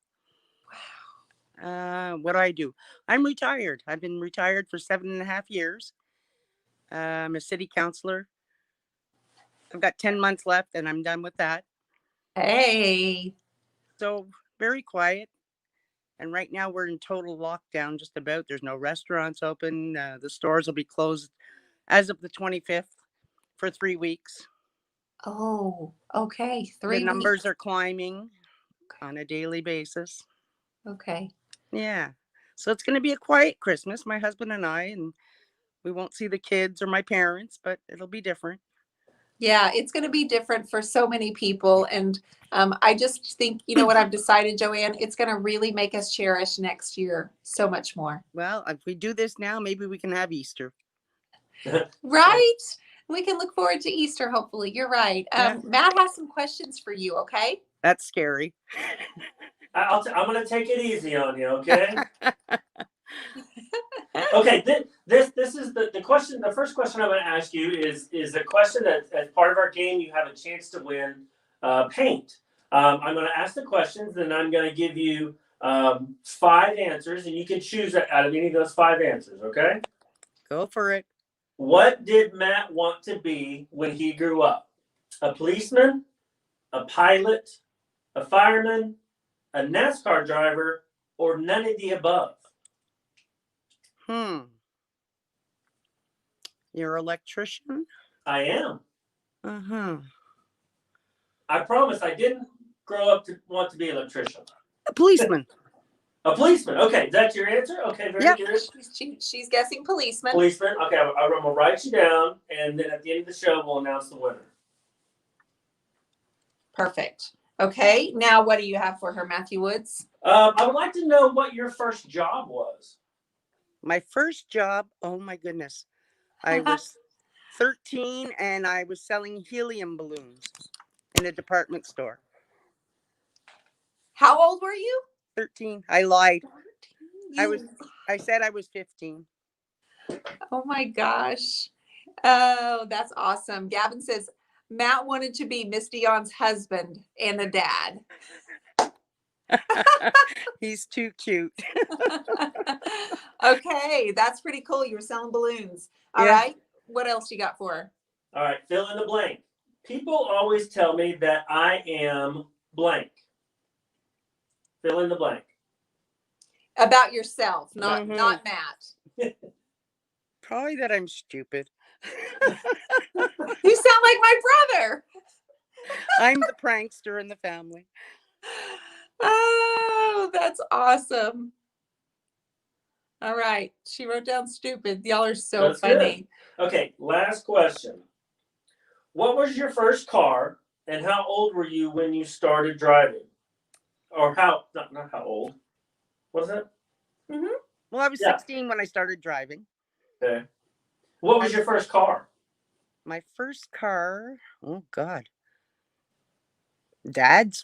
What do? I'm retired. I've been retired for 7.5 years. I'm a city councillor. I've got 10 months left and I'm done with that. Hey. So very quiet. And right now we're in total lockdown just about. There's no restaurants open. The stores will be closed as of the 25th for 3 weeks. Oh, okay. 3 weeks. The numbers are climbing on a daily basis. Okay. Yeah. So it's going to be a quiet Christmas, my husband and I, and we won't see the kids or my parents, but it'll be different. Yeah, it's going to be different for so many people. And I just think, you know what I've decided, Joanne, it's going to really make us cherish next year so much more. Well, if we do this now, maybe we can have Easter. Right? We can look forward to Easter, hopefully. You're right. Yeah. Matt has some questions for you, okay? That's scary. I'm going to take it easy on you, okay? Okay, this is the question. The first question I'm going to ask you is a question that, as part of our game, you have a chance to win paint. I'm going to ask the questions, then I'm going to give you 5 answers, and you can choose out of any of those 5 answers, okay? Go for it. What did Matt want to be when he grew up? A policeman, a pilot, a fireman, a NASCAR driver, or none of the above? You're an electrician? I am. Uh-huh. I promise I didn't grow up to want to be an electrician. A policeman. A policeman. Okay, that's your answer? Okay, very good. She's guessing policeman. Policeman. Okay, I'm going to write you down, and then at the end of the show, we'll announce the winner. Perfect. Okay, now what do you have for her, Matthew Woods? I would like to know what your first job was. My first job, oh my goodness. I was 13 and I was selling helium balloons in a department store. How old were you? 13. I lied. I said I was 15. Oh my gosh. Oh, that's awesome. Gavin says Matt wanted to be Miss Dionne's husband and a dad. He's too cute. Okay, that's pretty cool. You were selling balloons. All right. What else you got for her? All right, fill in the blank. People always tell me that I am blank. Fill in the blank. About yourself, not Mhm. not Matt. Probably that I'm stupid. You sound like my brother. I'm the prankster in the family. Oh, that's awesome. All right. She wrote down stupid. Y'all are so That's funny. good. Okay, last question. What was your first car, and how old were you when you started driving? Or not how old. Was it? Mm-hmm. Well, I was 16 when I started driving. Okay. What was your first car? My first car, oh God. Dad's.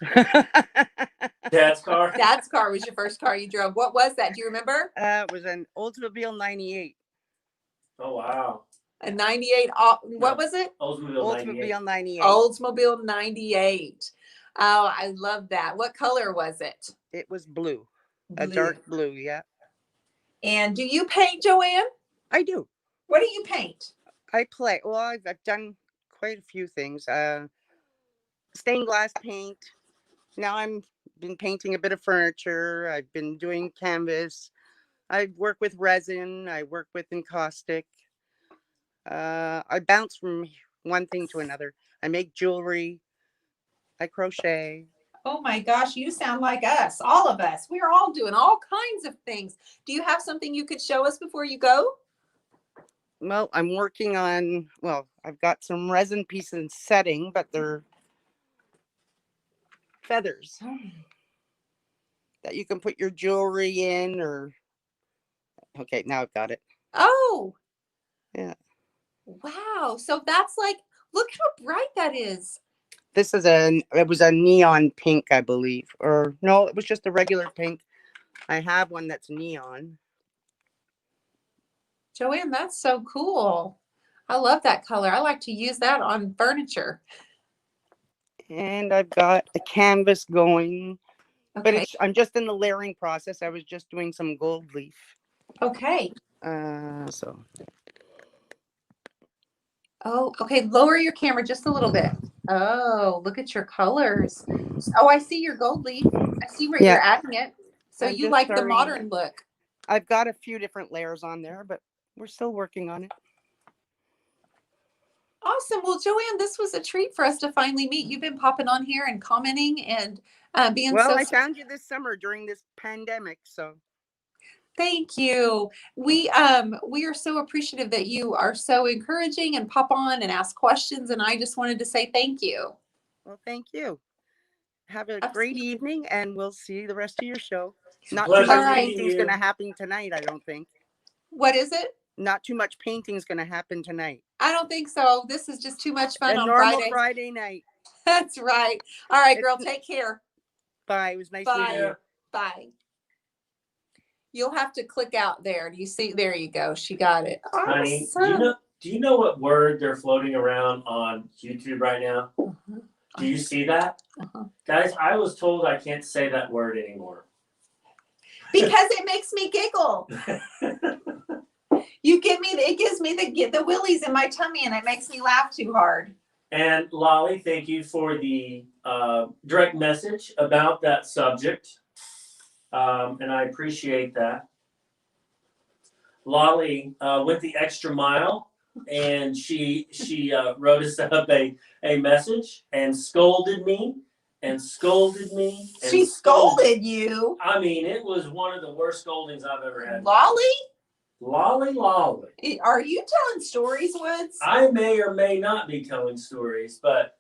Dad's car? Dad's car was your first car you drove. What was that? Do you remember? It was an Oldsmobile 98. Oh, wow. A 98. What was it? Oldsmobile 98. Oldsmobile 98. Oh, I love that. What color was it? It was blue. A dark blue, yeah. And do you paint, Joanne? I do. What do you paint? I play. Well, I've done quite a few things. Stained glass paint. Now I'm been painting a bit of furniture. I've been doing canvas. I work with resin. I work with encaustic. I bounce from one thing to another. I make jewelry. I crochet. Oh my gosh, you sound like us, all of us. We're all doing all kinds of things. Do you have something you could show us before you go? Well, I'm working on, I've got some resin pieces setting, but they're feathers that you can put your jewelry in okay, now I've got it. Oh. Yeah. Wow. So that's like, look how bright that is. This is it was a neon pink, I believe. Or no, it was just a regular pink. I have one that's neon. Joanne, that's so cool. I love that color. I like to use that on furniture. And I've got a canvas going. Okay. But I'm just in the layering process. I was just doing some gold leaf. Okay. So. Oh, okay. Lower your camera just a little bit. Oh, look at your colors. Oh, I see your gold leaf. I see where you're adding it. So you like the modern look. I've got a few different layers on there, but we're still working on it. Awesome. Well, Joanne, this was a treat for us to finally meet. You've been popping on here and commenting and being I found you this summer during this pandemic, so. Thank you. We are so appreciative that you are so encouraging and pop on and ask questions. And I just wanted to say thank you. Well, thank you. Have a great evening, and we'll see the rest of your show. Not Pleasure too much meeting painting's you. going to happen tonight, I don't think. What is it? Not too much painting's going to happen tonight. I don't think so. This is just too much fun A on normal Friday. Friday night. That's right. All right, girl, take care. Bye. It was nice Bye. meeting you. Bye. You'll have to click out there. Do you see? There you go. She got it. Honey, Awesome. do you know what word they're floating around on YouTube right now? Do you see that? Guys, I was told I can't say that word anymore. Because it makes me giggle. It gives me the willies in my tummy, and it makes me laugh too hard. And Lolly, thank you for the direct message about that subject. And I appreciate that. Lolly went the extra mile, and she wrote us up a message and scolded me and scolded me. And She scolded you. I mean, it was one of the worst scoldings I've ever had. Lolly? Lolly. Are you telling stories, Woods? I may or may not be telling stories, but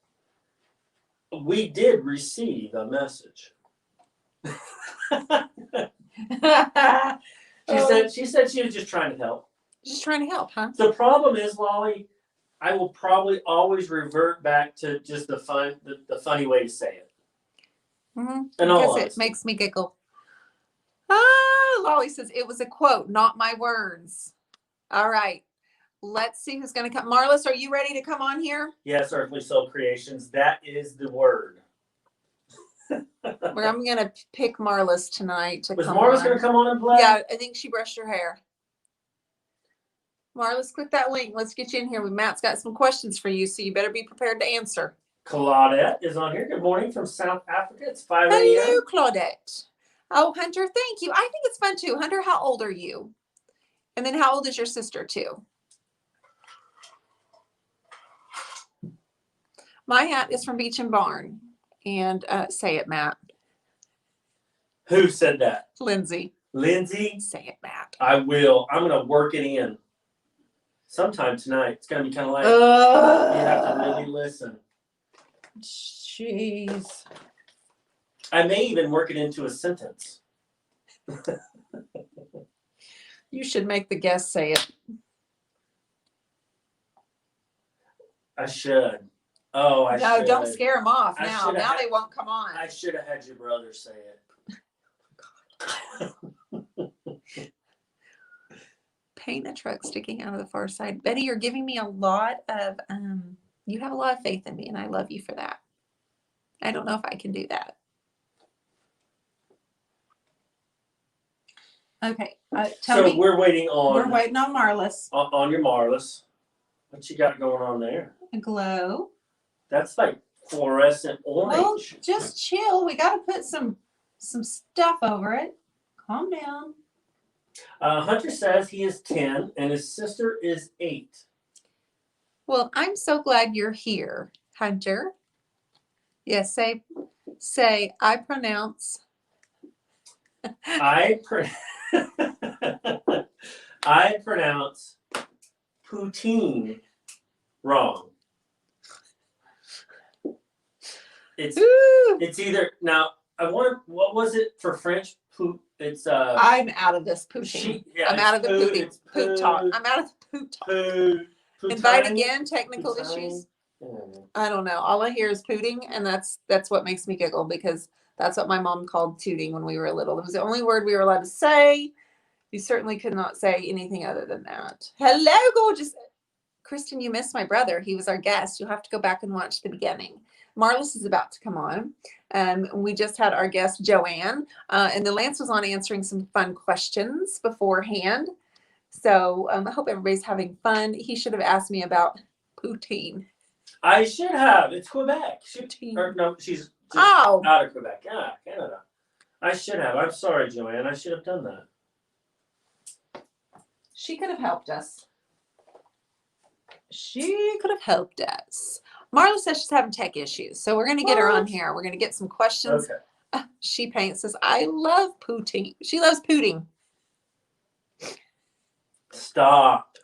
we did receive a message. She said she was just trying to help. Just trying to help, huh? The problem is, Lolly, I will probably always revert back to just the funny way to say it. Mm-hmm. In all Because it honesty. makes me giggle. Lolly says it was a quote, not my words. All right. Let's see who's going to come. Marliss, are you ready to come on here? Yes, Earthly Soul Creations. That is the word. I'm going to pick Marliss tonight to Was come Marliss on. going to come on and play? Yeah, I think she brushed her hair. Marliss, click that link. Let's get you in here. Matt's got some questions for you, so you better be prepared to answer. Claudette is on here. Good morning from South Africa. It's 5 a.m. Hello, Claudette. Oh, Hunter, thank you. I think it's fun too. Hunter, how old are you? And then how old is your sister too? My hat is from Beach and Barn. And say it, Matt. Who said that? Lindsay. Lindsay? Say it, Matt. I will. I'm going to work it in. Sometime tonight. It's going to be kind of like you have to really listen. Jeez. I may even work it into a sentence. You should make the guest say it. I should. Oh, I should. No, don't scare them off I now. shoulda Now had- they won't come on. I should have had your brother say it. Paint a truck sticking out of the far side. Betty, you're giving me a lot of, you have a lot of faith in me, and I love you for that. I don't know if I can do that. Okay, tell me. We're waiting on We're waiting on Marliss. on your Marliss. What you got going on there? A glow. That's like fluorescent Well, orange. just chill. We got to put some stuff over it. Calm down. Hunter says he is 10 and his sister is 8. Well, I'm so glad you're here, Hunter. Yes, say I pronounce. I pronounce poutine wrong. It's either now. What was it for French? Pout. It's I'm out of this poutine. I'm out of the poutine. Pout talk. I'm out of the pout talk. Invite again. Technical issues. I don't know. All I hear is pooting, and that's what makes me giggle because that's what my mom called tooting when we were little. It was the only word we were allowed to say. You certainly could not say anything other than that. Hello, gorgeous. Kristen, you missed my brother. He was our guest. You'll have to go back and watch the beginning. Marliss is about to come on. We just had our guest, Joanne, and then Lance was on answering some fun questions beforehand. So I hope everybody's having fun. He should have asked me about poutine. I should have. It's Quebec. No, she's out of Quebec. Yeah, Canada. I should have. I'm sorry, Joanne. I should have done that. She could have helped us. She could have helped us. Marla says she's having tech issues, so we're going to get her on here. We're going to get some questions. Okay. She paints says, I love poutine. She loves pooting. Stop.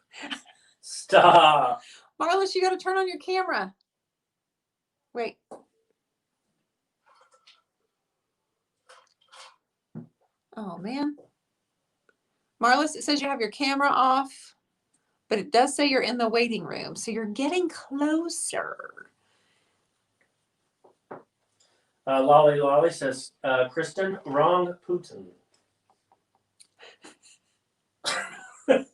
Stop. Marliss, you got to turn on your camera. Wait. Oh, man. Marliss, it says you have your camera off, but it does say you're in the waiting room, so you're getting closer. Lolly says, Kristen, wrong Putin. Good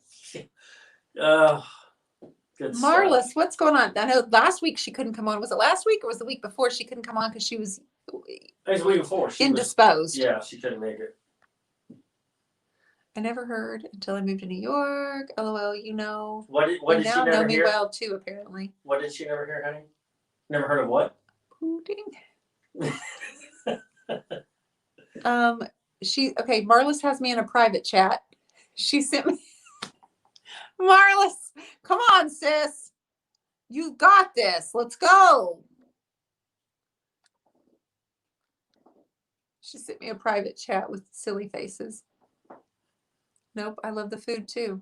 stuff. Marliss, what's going on? I know last week she couldn't come on. Was it last week or was it the week before she couldn't come on because she was It was the week before. indisposed? Yeah, she couldn't make it. I never heard until I moved to New York. LOL, you know. What did You she now never know me hear? well too, apparently. What did she never hear, honey? Never heard of what? Pudding. Marliss has me in a private chat. She sent me Marliss, come on, sis. You got this. Let's go. She sent me a private chat with silly faces. Nope, I love the food too.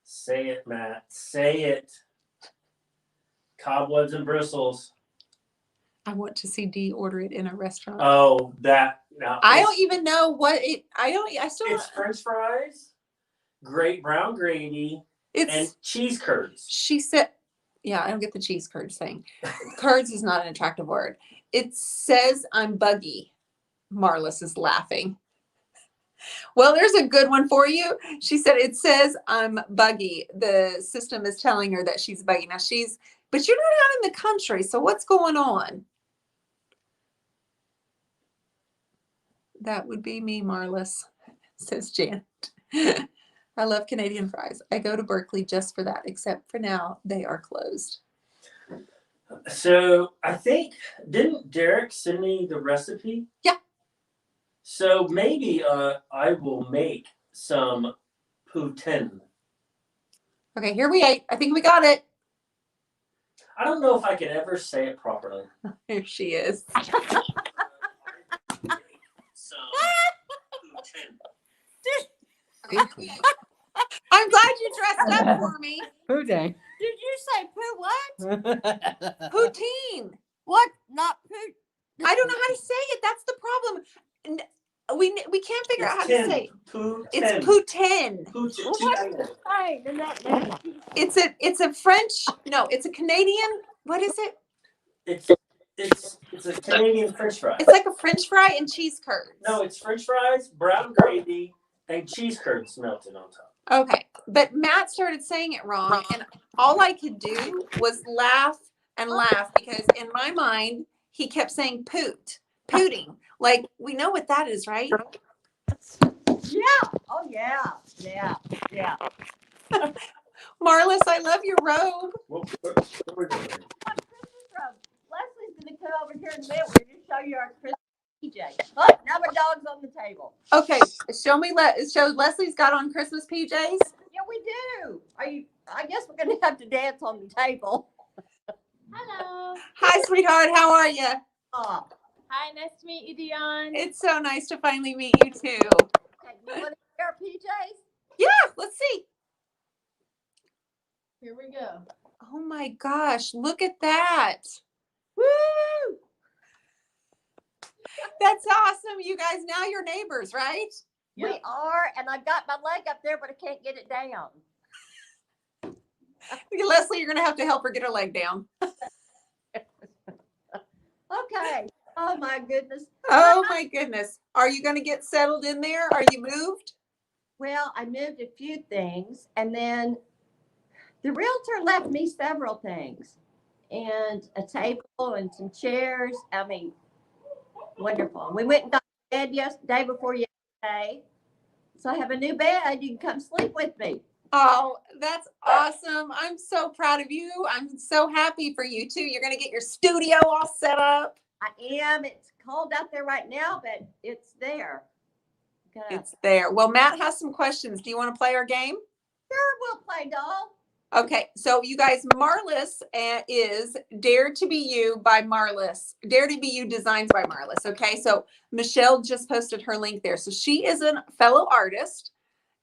Say it, Matt. Say it. Cobwebs and bristles. I want to see Dee order it in a restaurant. Oh, that. No, I don't even know what it. I still. It's French fries, great brown gravy, and cheese curds. She said, yeah, I don't get the cheese curds thing. Curds is not an attractive word. It says I'm buggy. Marliss is laughing. Well, there's a good one for you. She said, it says I'm buggy. The system is telling her that she's buggy. Now but you're not out in the country. So what's going on? That would be me, Marliss, says Janet. I love Canadian fries. I go to Berkeley just for that, except for now they are closed. So I think, didn't Derek send me the recipe? Yeah. So maybe I will make some poutine. Okay, here we ate. I think we got it. I don't know if I can ever say it properly. Here she is. I'm glad you dressed up for me. Pudding. Did you say poo what? Poutine. What? Not poo. I don't know how to say it. That's the problem. And we can't figure out how to say it. It's poutine. Hey, isn't that nasty? It's a French. No, it's a Canadian. What is it? It's a Canadian French fry. It's like a French fry and cheese curds. No, it's French fries, brown gravy, and cheese curds melted on top. Okay, but Matt started saying it wrong, and all I could do was laugh and laugh because in my mind he kept saying pooting. Like we know what that is, right? Yeah. Oh yeah. Yeah. Marliss, I love your robe. What are we doing? Leslie's gonna come over here in a minute. We're gonna show you our Christmas PJ. Oh, now my dog's on the table. Okay, show Leslie's got on Christmas PJs. Yeah, we do. I guess we're gonna have to dance on the table. Hello. Hi, sweetheart. How are you? Oh, Hi, nice to meet you, Dionne. It's so nice to finally meet you too. okay. You want to wear PJs? Yeah, let's see. Here we go. Oh my gosh, look at that. Woo! That's awesome. You guys, now you're neighbors, right? We are, and I've got my leg up there, but I can't get it down. Leslie, you're going to have to help her get her leg down. Okay. Oh my goodness. Oh my goodness. Are you going to get settled in there? Are you moved? Well, I moved a few things, and then the realtor left me several things, and a table and some chairs. I mean, wonderful. We went and got bed day before yesterday, so I have a new bed. You can come sleep with me. Oh, that's awesome. I'm so proud of you. I'm so happy for you too. You're going to get your studio all set up. I am. It's cold out there right now, but it's there. It's there. Well, Matt has some questions. Do you want to play our game? Sure, we'll play, doll. Okay, so you guys, Marliss is Dare to Be You by Marliss. Dare to Be You Designs by Marliss. Okay, so Michelle just posted her link there. So she is a fellow artist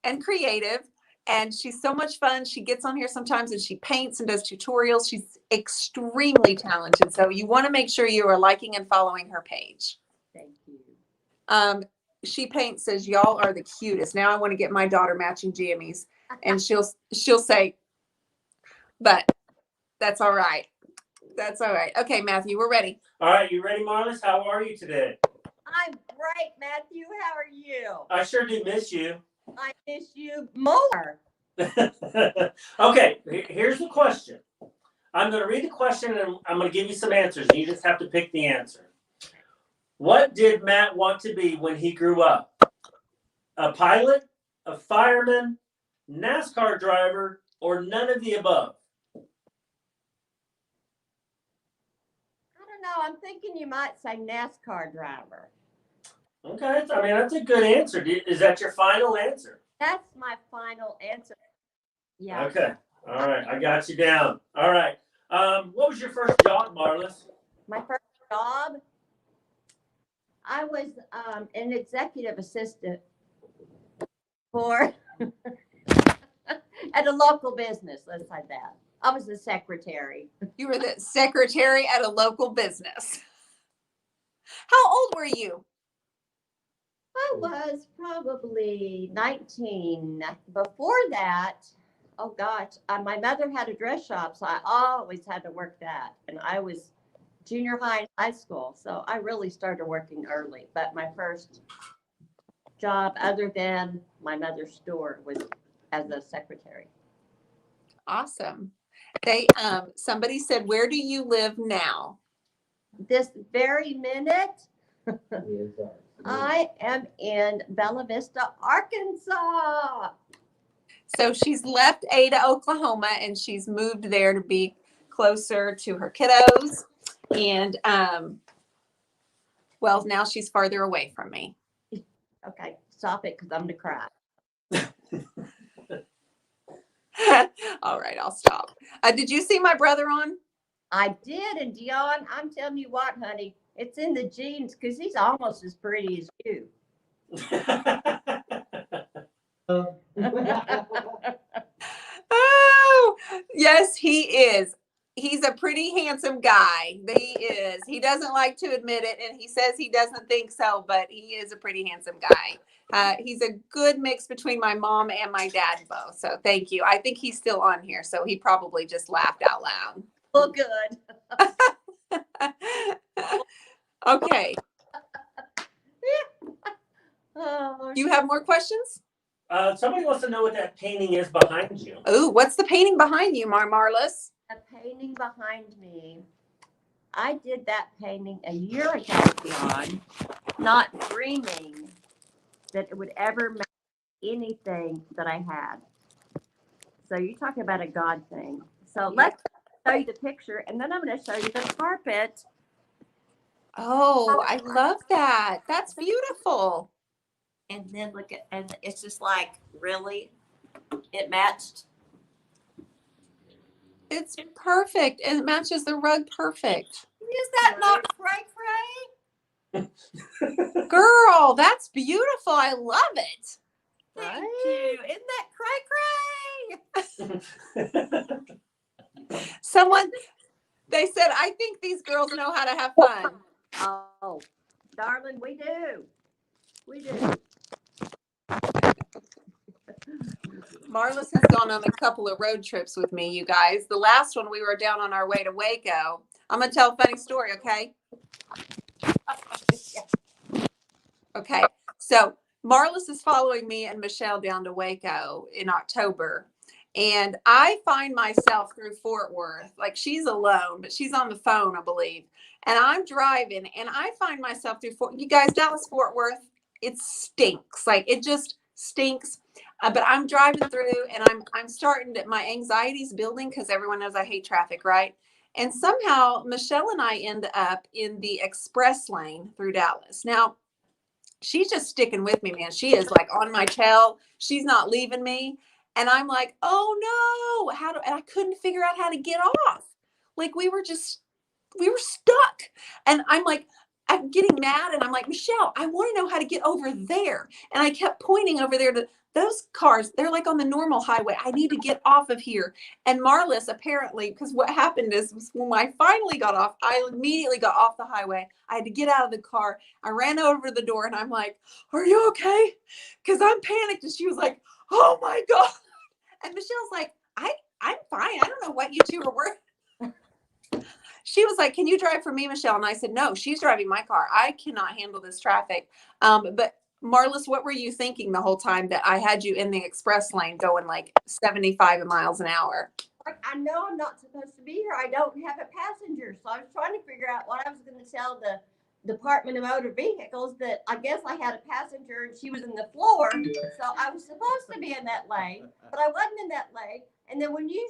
and creative, and she's so much fun. She gets on here sometimes and she paints and does tutorials. She's extremely talented. So you want to make sure you are liking and following her page. Thank you. She paints, says, y'all are the cutest. Now I want to get my daughter matching jammies. And she'll say, but that's all right. That's all right. Okay, Matthew, we're ready. All right, you ready, Marliss? How are you today? I'm great, Matthew. How are you? I sure do miss you. I miss you more. Okay, here's the question. I'm going to read the question and I'm going to give you some answers. You just have to pick the answer. What did Matt want to be when he grew up? A pilot, a fireman, NASCAR driver, or none of the above? I don't know. I'm thinking you might say NASCAR driver. Okay, I mean, that's a good answer. Is that your final answer? That's my final answer. Yeah. Okay, all right, I got you down. All right, what was your first job, Marliss? My first job, I was an executive assistant for at a local business. Let's say that. I was the secretary. You were the secretary at a local business. How old were you? I was probably 19. Before that, oh gosh, my mother had a dress shop, so I always had to work that. And I was junior high and high school, so I really started working early. But my first job, other than my mother's store, was as a secretary. Awesome. They somebody said, where do you live now? This very minute, I am in Bella Vista, Arkansas. So she's left Ada, Oklahoma, and she's moved there to be closer to her kiddos. And well, now she's farther away from me. Okay, stop it because I'm going to cry. All right, I'll stop. Did you see my brother on? I did, and Dionne, I'm telling you what, honey, it's in the genes because he's almost as pretty as you. Oh, yes, he is. He's a pretty handsome guy. He is. He doesn't like to admit it, and he says he doesn't think so, but he is a pretty handsome guy. He's a good mix between my mom and my dad both. So thank you. I think he's still on here, so he probably just laughed out loud. Well, good. Okay. Oh, You have more questions? Somebody wants to know what that painting is behind you. Ooh, what's the painting behind you, Marliss? a painting behind me. I did that painting a year ago, Dionne, not dreaming that it would ever match anything that I had. So you talk about a God thing. So let's show you the picture, and then I'm going to show you the carpet. Oh, I love that. That's beautiful. And then look at, and it's just like, really, it matched. It's perfect. And it matches the rug perfect. Is that not cray cray? Girl, that's beautiful. I love it. Thank you. Isn't that cray cray? Someone, they said, I think these girls know how to have fun. Oh, darling, we do. We do. Marliss has gone on a couple of road trips with me, you guys. The last one, we were down on our way to Waco. I'm going to tell a funny story, okay? Okay. So Marliss is following me and Michelle down to Waco in October. And I find myself through Fort Worth, like she's alone, but she's on the phone, I believe. And I'm driving and I find myself through you guys, Dallas, Fort Worth, it stinks. Like it just stinks. But I'm driving through and I'm starting to, my anxiety's building because everyone knows I hate traffic, right? And somehow Michelle and I end up in the express lane through Dallas. Now, she's just sticking with me, man. She is like on my tail. She's not leaving me. And I'm like, oh no, and I couldn't figure out how to get off. Like we were stuck. And I'm like, I'm getting mad and I'm like, Michelle, I want to know how to get over there. And I kept pointing over there to those cars. They're like on the normal highway. I need to get off of here. And Marliss apparently, because what happened is when I finally got off, I immediately got off the highway. I had to get out of the car. I ran over the door and I'm like, are you okay? Because I'm panicked. And she was like, oh my God. And Michelle's like, I'm fine. I don't know what you two are working. She was like, can you drive for me, Michelle? And I said, no, she's driving my car. I cannot handle this traffic. But Marliss, what were you thinking the whole time that I had you in the express lane going like 75 miles an hour? Like, I know I'm not supposed to be here. I don't have a passenger. So I was trying to figure out what I was going to tell the Department of Motor Vehicles, that I guess I had a passenger and she was in the floor. So I was supposed to be in that lane, but I wasn't in that lane. And then when you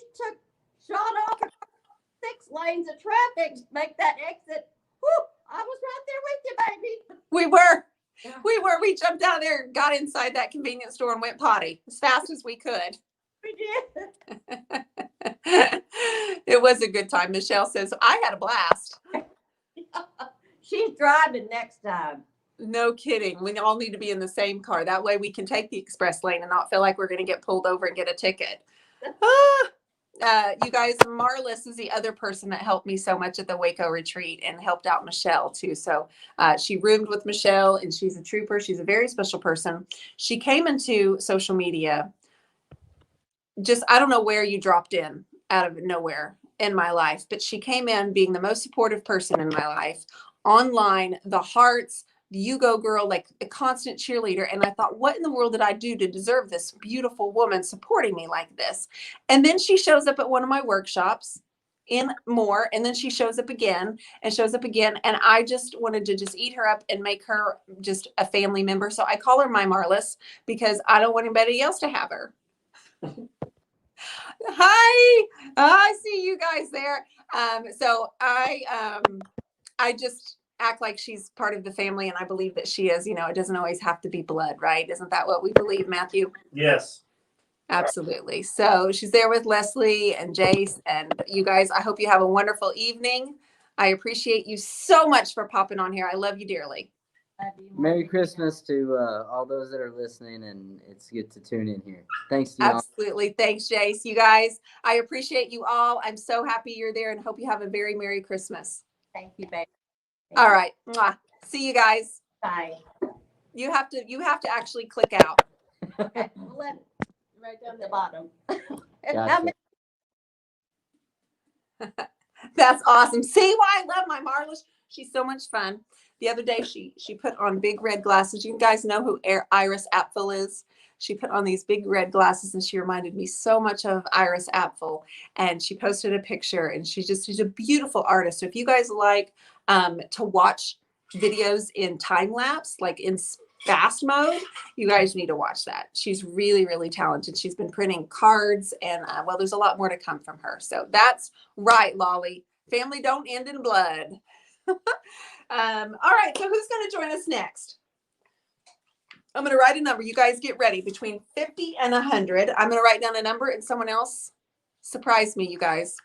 shot off 6 lanes of traffic to make that exit, whew, I was right there with you, baby. We were. Yeah. We jumped out there, got inside that convenience store and went potty as fast as we could. We did. It was a good time. Michelle says, I had a blast. She's driving next time. No kidding. We all need to be in the same car. That way we can take the express lane and not feel like we're going to get pulled over and get a ticket. You guys, Marliss is the other person that helped me so much at the Waco retreat and helped out Michelle too. So she roomed with Michelle and she's a trooper. She's a very special person. She came into social media. Just, I don't know where you dropped in out of nowhere in my life, but she came in being the most supportive person in my life. Online, the hearts, the you go girl, like a constant cheerleader. And I thought, what in the world did I do to deserve this beautiful woman supporting me like this? And then she shows up at one of my workshops in more, and then she shows up again and shows up again. And I just wanted to just eat her up and make her just a family member. So I call her my Marliss because I don't want anybody else to have her. Hi, I see you guys there. So I just act like she's part of the family, and I believe that she is. You know, it doesn't always have to be blood, right? Isn't that what we believe, Matthew? Yes. Absolutely. So she's there with Leslie and Jace, and you guys, I hope you have a wonderful evening. I appreciate you so much for popping on here. I love you dearly. Merry Christmas to all those that are listening, and it's good to tune in here. Thanks, Dionne. Absolutely. Thanks, Jace. You guys, I appreciate you all. I'm so happy you're there and hope you have a very Merry Christmas. Thank you, baby. All right. Mwah. See you guys. Bye. You have to actually click out. Okay, we'll let right down the bottom. Gotcha. That's awesome. See why I love my Marliss? She's so much fun. The other day, she put on big red glasses. You guys know who Iris Apfel is? She put on these big red glasses, and she reminded me so much of Iris Apfel. And she posted a picture, and she's a beautiful artist. So if you guys like to watch videos in time lapse, like in fast mode, you guys need to watch that. She's really, really talented. She's been printing cards, and well, there's a lot more to come from her. So that's right, Lolly. Family don't end in blood. All right, so who's going to join us next? I'm going to write a number. You guys get ready. Between 50 and 100. I'm going to write down a number, and someone else surprise me, you guys.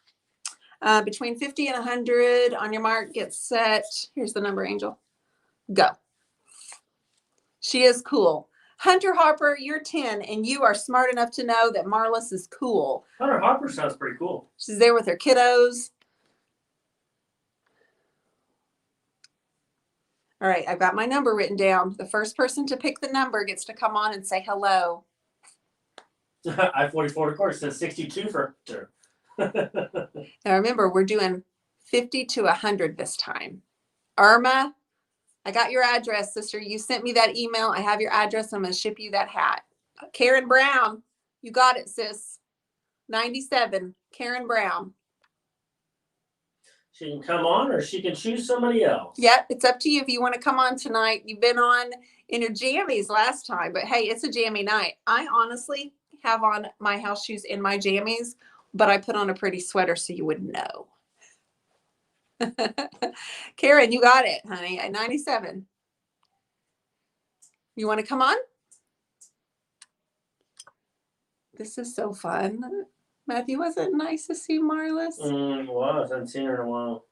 Between 50 and 100. On your mark, get set. Here's the number, Angel. Go. She is cool. Hunter Harper, you're 10, and you are smart enough to know that Marliss is cool. Hunter Harper sounds pretty cool. She's there with her kiddos. All right, I've got my number written down. The first person to pick the number gets to come on and say hello. I-44, of course, says 62 for her. Now remember, we're doing 50 to 100 this time. Irma, I got your address, sister. You sent me that email. I have your address. I'm going to ship you that hat. Karen Brown, you got it, sis. 97, Karen Brown. She can come on, or she can choose somebody else. Yep, it's up to you if you want to come on tonight. You've been on in your jammies last time, but hey, it's a jammy night. I honestly have on my house shoes in my jammies, but I put on a pretty sweater so you would know. Karen, you got it, honey, at 97. You want to come on? This is so fun. Matthew, was it nice to see Marliss? It was. I haven't seen her in a while.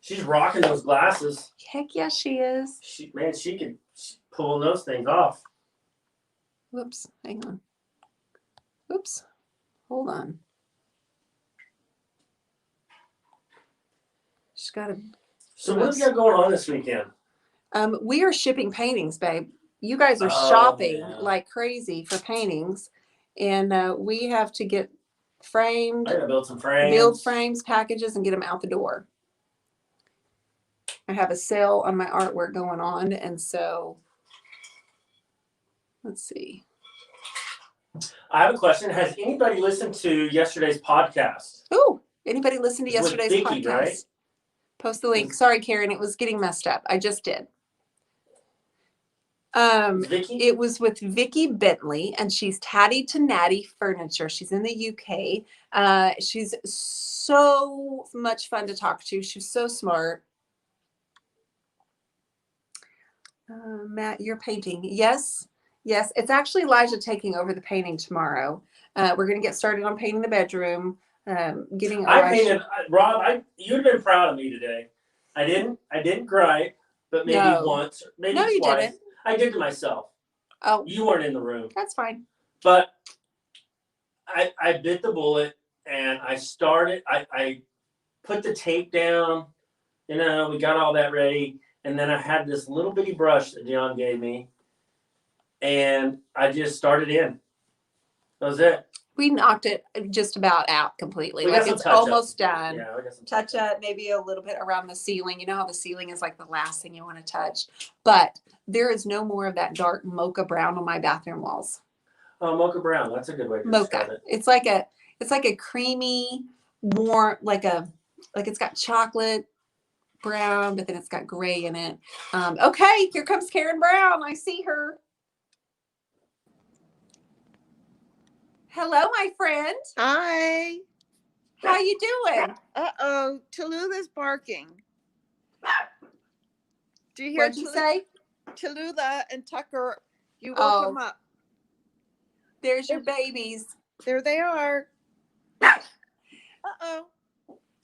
She's rocking those glasses. Heck yes, she is. She could pull those things off. Whoops, hang on. Oops, hold on. She's got to. So what have you got going on this weekend? We are shipping paintings, babe. You guys are Oh, shopping yeah. like crazy for paintings, and we have to get framed, I gotta build some frames. build frames, packages, and get them out the door. I have a sale on my artwork going on, and so let's see. I have a question. Has anybody listened to yesterday's podcast? Oh, anybody listen to It's with yesterday's Vicky, podcast? right? Post the link. Sorry, Karen, it was getting messed up. I just did. Vicky? It was with Vicky Bentley, and she's Tatty to Natty Furniture. She's in the UK. She's so much fun to talk to. She's so smart. Matt, you're painting. Yes. Yes. It's actually Elijah taking over the painting tomorrow. We're going to get started on painting the bedroom. Getting I Elijah. painted, Rob, you'd have been proud of me today. I didn't gripe, but maybe No. once, maybe No, you twice. didn't. I did to myself. Oh, You weren't in the room. that's fine. But I bit the bullet and I started, I put the tape down, we got all that ready. And then I had this little bitty brush that Dionne gave me. And I just started in. That was it. We knocked it just about out completely. We got Like some it's touch-ups. almost done. Yeah, we got some Touch up, maybe a little bit around the ceiling. You know how the ceiling is like the last thing you want to touch. But there is no more of that dark mocha brown on my bathroom walls. Oh, mocha brown. That's a good way to describe Mocha. it. It's like a creamy, warm, like it's got chocolate brown, but then it's got gray in it. Okay, here comes Karen Brown. I see her. Hello, my friend. Hi. How you doing? Uh-oh. Tallulah's barking. Do you hear What'd you say? Tallulah and Tucker? You woke Oh. them up. There's your babies. There they are. Uh-oh.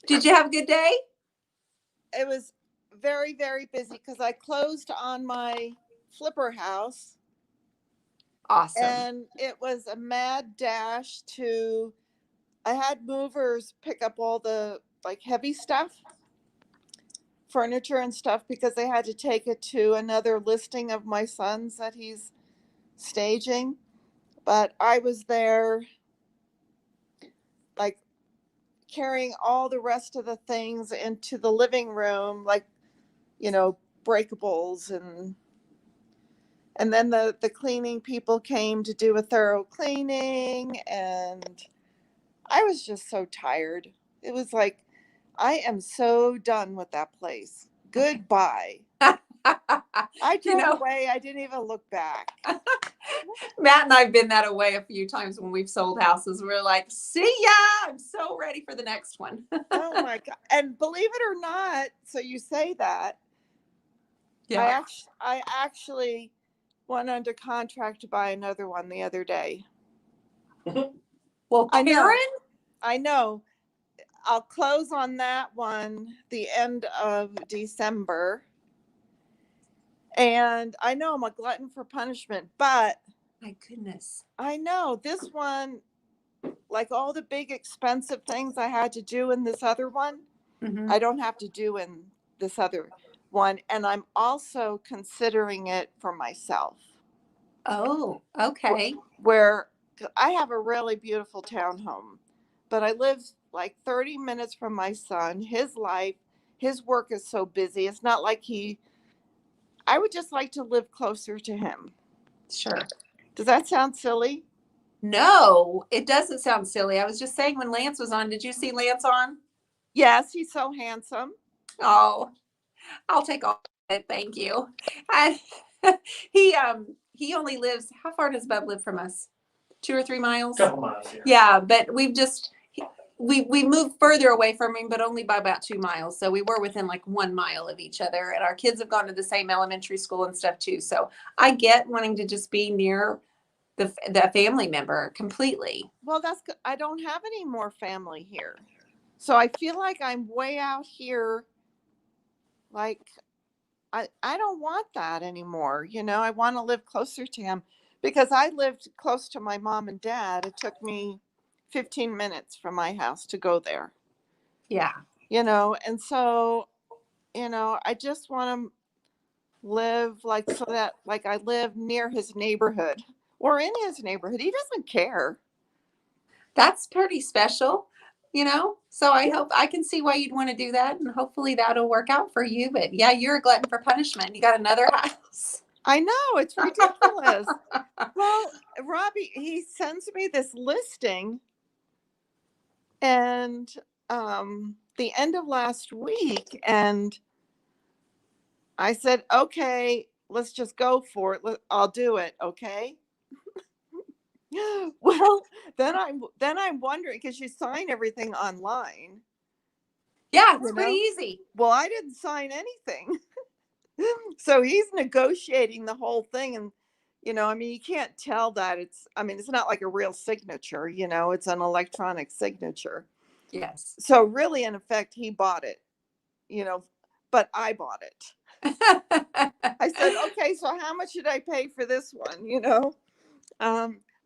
Did you have a good day? It was very, very busy because I closed on my flipper house. Awesome. And it was a mad dash I had movers pick up all the like heavy stuff, furniture and stuff, because they had to take it to another listing of my son's that he's staging. But I was there like carrying all the rest of the things into the living room, like, breakables and then the cleaning people came to do a thorough cleaning, and I was just so tired. It was like, I am so done with that place. Goodbye. I drove away. I didn't even look back. Matt and I've been that way a few times when we've sold houses. We're like, see ya. I'm so ready for the next one. Oh my God. And believe it or not, so you say that. Yeah. I actually went under contract to buy another one the other day. Well, Karen? I know. I'll close on that one the end of December. And I know I'm a glutton for punishment, but My goodness. I know this one, like all the big expensive things I had to do in this other one, Mm-hmm. I don't have to do in this other one. And I'm also considering it for myself. Oh, okay. Where I have a really beautiful townhome, but I live like 30 minutes from my son. His work is so busy. It's not like I would just like to live closer to him. Sure. Does that sound silly? No, it doesn't sound silly. I was just saying when Lance was on, did you see Lance on? Yes, he's so handsome. Oh, I'll take all of it. Thank you. He only lives, how far does Bub live from us? 2 or 3 miles? Couple miles here. Yeah, but we moved further away from him, but only by about 2 miles. So we were within like 1 mile of each other, and our kids have gone to the same elementary school and stuff too. So I get wanting to just be near the family member completely. Well, that's good. I don't have any more family here. So I feel like I'm way out here. Like, I don't want that anymore. I want to live closer to him because I lived close to my mom and dad. It took me 15 minutes from my house to go there. Yeah. And so, I just want to live like so that like I live near his neighborhood or in his neighborhood. He doesn't care. That's pretty special, you know? So I hope I can see why you'd want to do that, and hopefully that'll work out for you. But yeah, you're a glutton for punishment. You got another house. I know, it's ridiculous. Well, Robbie, he sends me this listing, and the end of last week, and I said, okay, let's just go for it. I'll do it. Okay. Well, then I'm wondering, because you sign everything online. Yeah, it's You pretty know? easy. Well, I didn't sign anything. So he's negotiating the whole thing. And, I mean, you can't tell that it's not like a real signature, it's an electronic signature. Yes. So really, in effect, he bought it, but I bought it. I said, okay, so how much should I pay for this one,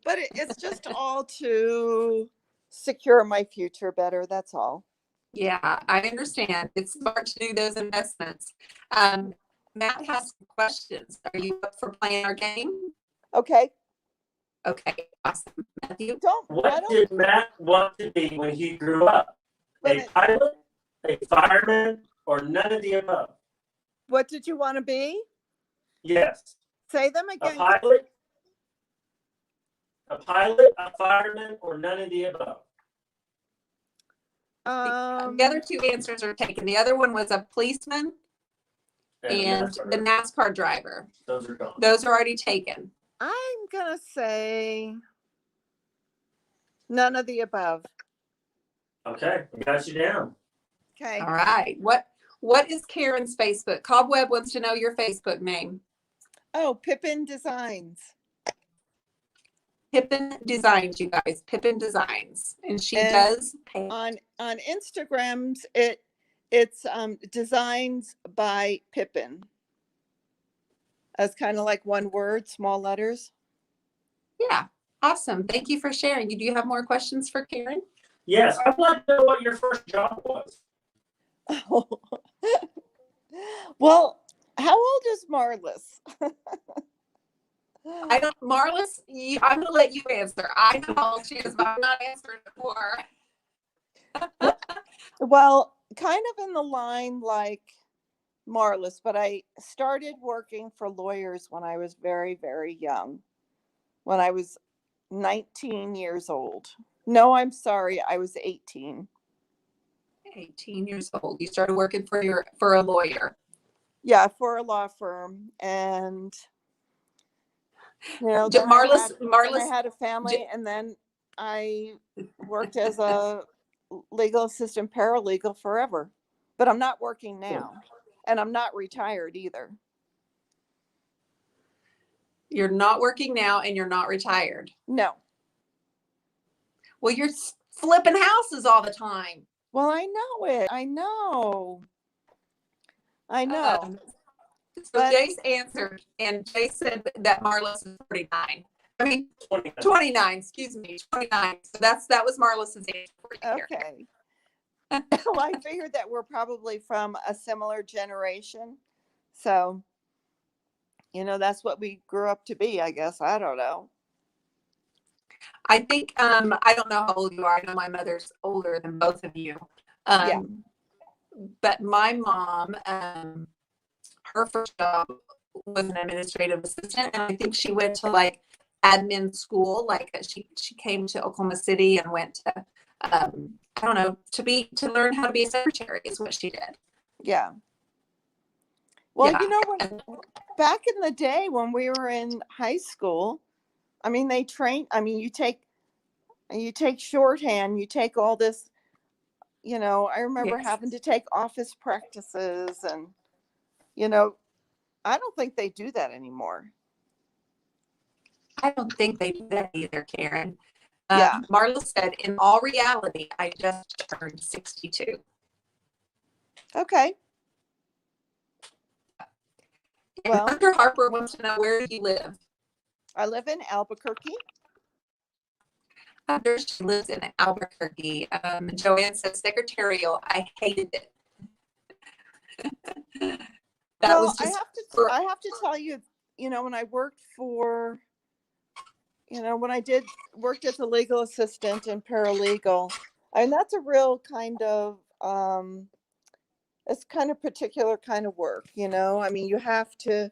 but it's just all to secure my future better. That's all. Yeah, I understand. It's smart to do those investments. Matt has some questions. Are you up for playing our game? Okay. Okay, awesome. Matthew? What did Matt want to be when he grew up? A pilot, a fireman, or none of the above? What did you want to be? Yes. Say them A again. pilot, a fireman, or none of the above? The other two answers are taken. The other one was a policeman and the NASCAR driver. Those are gone. Those are already taken. I'm going to say none of the above. Okay, I got you down. Okay. All right. What is Karen's Facebook? Cobweb wants to know your Facebook name. Oh, Pippin Designs. Pippin Designs, you guys. Pippin Designs. And she does pay. On Instagrams, it's Designs by Pippin. As kind of like one word, small letters. Yeah. Awesome. Thank you for sharing. Do you have more questions for Karen? Yes, I'd like to know what your first job was. Oh. Well, how old is Marliss? I don't, Marliss, I'm going to let you answer. I know how old she is, but I'm not answering it for her. Well, kind of in the line like Marliss, but I started working for lawyers when I was very, very young, when I was 19 years old. No, I'm sorry, I was 18. 18 years old. You started working for a lawyer. Yeah, for a law firm. And then Marliss, I had a family, and then I worked as a legal assistant paralegal forever. But I'm not working now, and I'm not retired either. You're not working now, and you're not retired. No. Well, you're flipping houses all the time. Well, I know it. I know. So Jace answered, and Jace said that Marliss is 49. I mean, 29, excuse me, 29. So that was Marliss's age. Okay. Well, I figured that we're probably from a similar generation. So, that's what we grew up to be, I guess. I don't know. I think, I don't know how old you are. I know my mother's older than both of you. Yeah. But my mom, her first job was an administrative assistant, and I think she went to like admin school. Like she came to Oklahoma City and went to I don't know, to learn how to be a secretary is what she did. Yeah. Well, Yeah. back in the day when we were in high school, I mean, they train. I mean, you take shorthand, you take all this. I remember Yes. having to take office practices, and I don't think they do that anymore. I don't think they do that either, Karen. Yeah. Marla said, in all reality, I just turned 62. Okay. And Well, Hunter Harper wants to know, where do you live? I live in Albuquerque. Hunter, she lives in Albuquerque. Joanne says, secretarial, I hated it. I have to tell you, when I worked for, You know, when I worked as a legal assistant and paralegal, and that's a real kind of, it's kind of particular kind of work, you know. I mean, you have to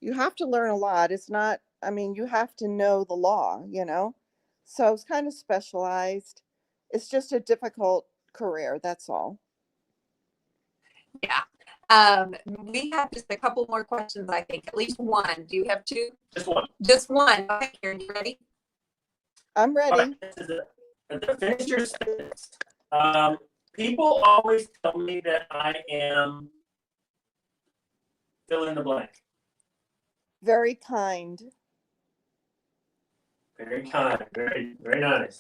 learn a lot. It's not, I mean, you have to know the law, you know. So it's kind of specialized. It's just a difficult career, that's all. Yeah. We have just a couple more questions, I think. At least one. Do you have two? Just one. Just one. Okay, Karen, you ready? I'm All ready. right. Finish your sentence. People always tell me that I am fill in the blank. Very kind. Very kind. Very, very nice.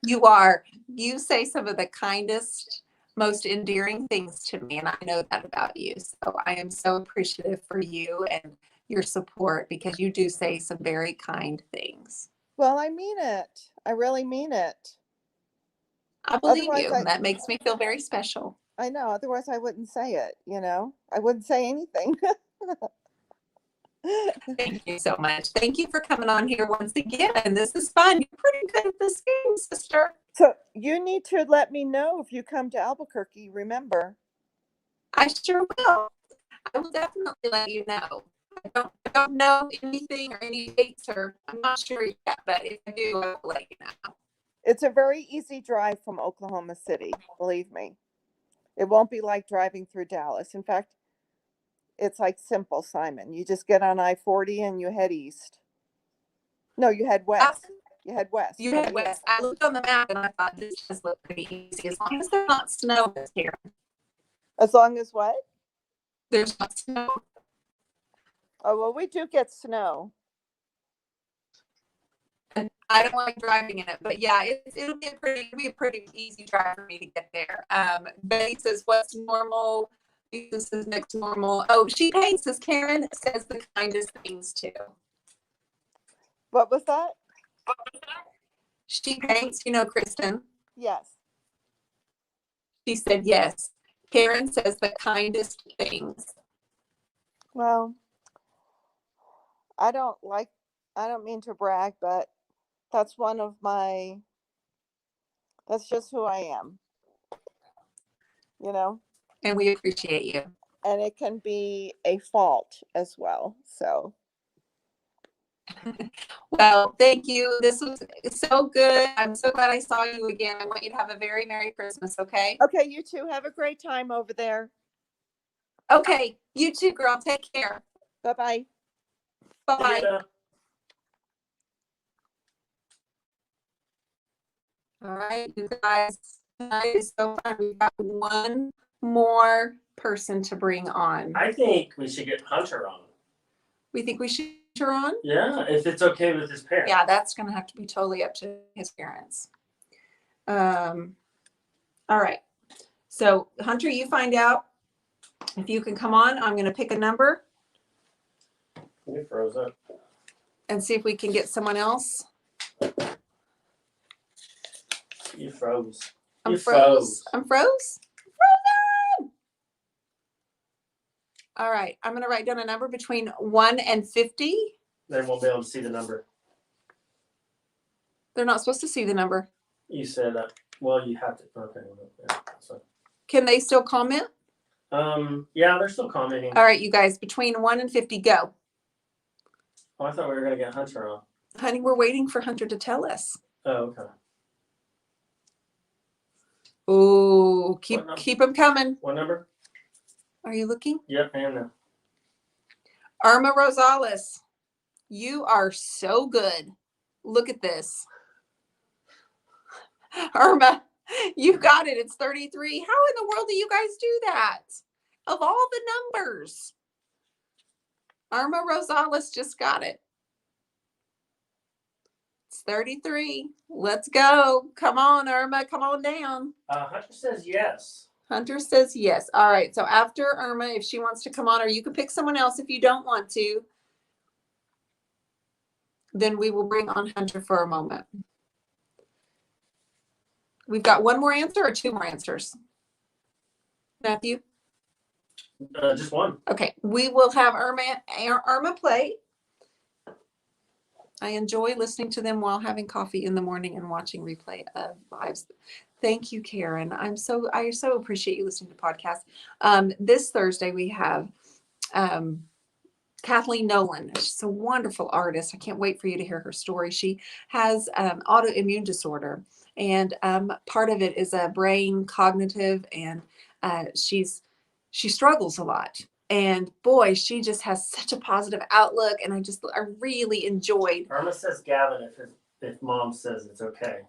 You are. You say some of the kindest, most endearing things to me, and I know that about you. So I am so appreciative for you and your support because you do say some very kind things. Well, I mean it. I really mean it. I believe Otherwise, you. And that makes me feel very special. I know. Otherwise, I wouldn't say it, you know. I wouldn't say anything. Thank you so much. Thank you for coming on here once again. This is fun. You're pretty good at this game, sister. So you need to let me know if you come to Albuquerque, remember. I sure will. I will definitely let you know. I don't know anything or any dates, or I'm not sure yet, but if I do, I will let you know. It's a very easy drive from Oklahoma City, believe me. It won't be like driving through Dallas. In fact, it's like simple, Simon. You just get on I-40 and you head east. No, you head west. You head west. You head west. I looked on the map and I thought this just looked pretty easy. As long as there's not snow here. As long as what? There's not snow. Oh, well, we do get snow. And I don't like driving in it, but yeah, it'll be a pretty easy drive for me to get there. Betty says, "What's normal?" Lisa says, "Next normal." Oh, she hates us. Karen says the kindest things too. What was that? She paints, you know, Kristen. Yes. She said yes. Karen says the kindest things. Well, I don't mean to brag, but that's that's just who I am. You know? And we appreciate you. And it can be a fault as well. So. Well, thank you. This was so good. I'm so glad I saw you again. I want you to have a very Merry Christmas, okay? Okay, you two have a great time over there. Okay, you too, girl. Take care. Bye-bye. Bye-bye. Yeah. All right, you guys. Tonight is so fun. We've got one more person to bring on. I think we should get Hunter on. We think we should get her on? Yeah, if it's okay with his parents. Yeah, that's going to have to be totally up to his parents. All right. So, Hunter, you find out if you can come on. I'm going to pick a number You froze up. and see if we can get someone else. You froze. I'm You froze. I'm froze? Frozen! All right. I'm going to write down a number between 1 and 50. They won't be able to see the number. They're not supposed to see the number. You said, well, you have to. Okay. Yeah, so. Can they still comment? Yeah, they're still commenting. All right, you guys, between 1 and 50, go. Oh, I thought we were going to get Hunter on. Honey, we're waiting for Hunter to tell us. Oh, okay. Oh, keep them coming. What number? Are you looking? Yep, I am now. Irma Rosales, you are so good. Look at this. Irma, you got it. It's 33. How in the world do you guys do that? Of all the numbers. Irma Rosales just got it. It's 33. Let's go. Come on, Irma. Come on down. Hunter says yes. Hunter says yes. All right. So after Irma, if she wants to come on, or you can pick someone else if you don't want to, then we will bring on Hunter for a moment. We've got one more answer or two more answers? Matthew? Just one. Okay. We will have Irma play. I enjoy listening to them while having coffee in the morning and watching replay of lives. Thank you, Karen. I so appreciate you listening to podcasts. This Thursday we have Kathleen Nolan. She's a wonderful artist. I can't wait for you to hear her story. She has autoimmune disorder, and part of it is a brain cognitive, and she struggles a lot. And boy, she just has such a positive outlook, and I really enjoyed. Irma says Gavin if mom says it's okay.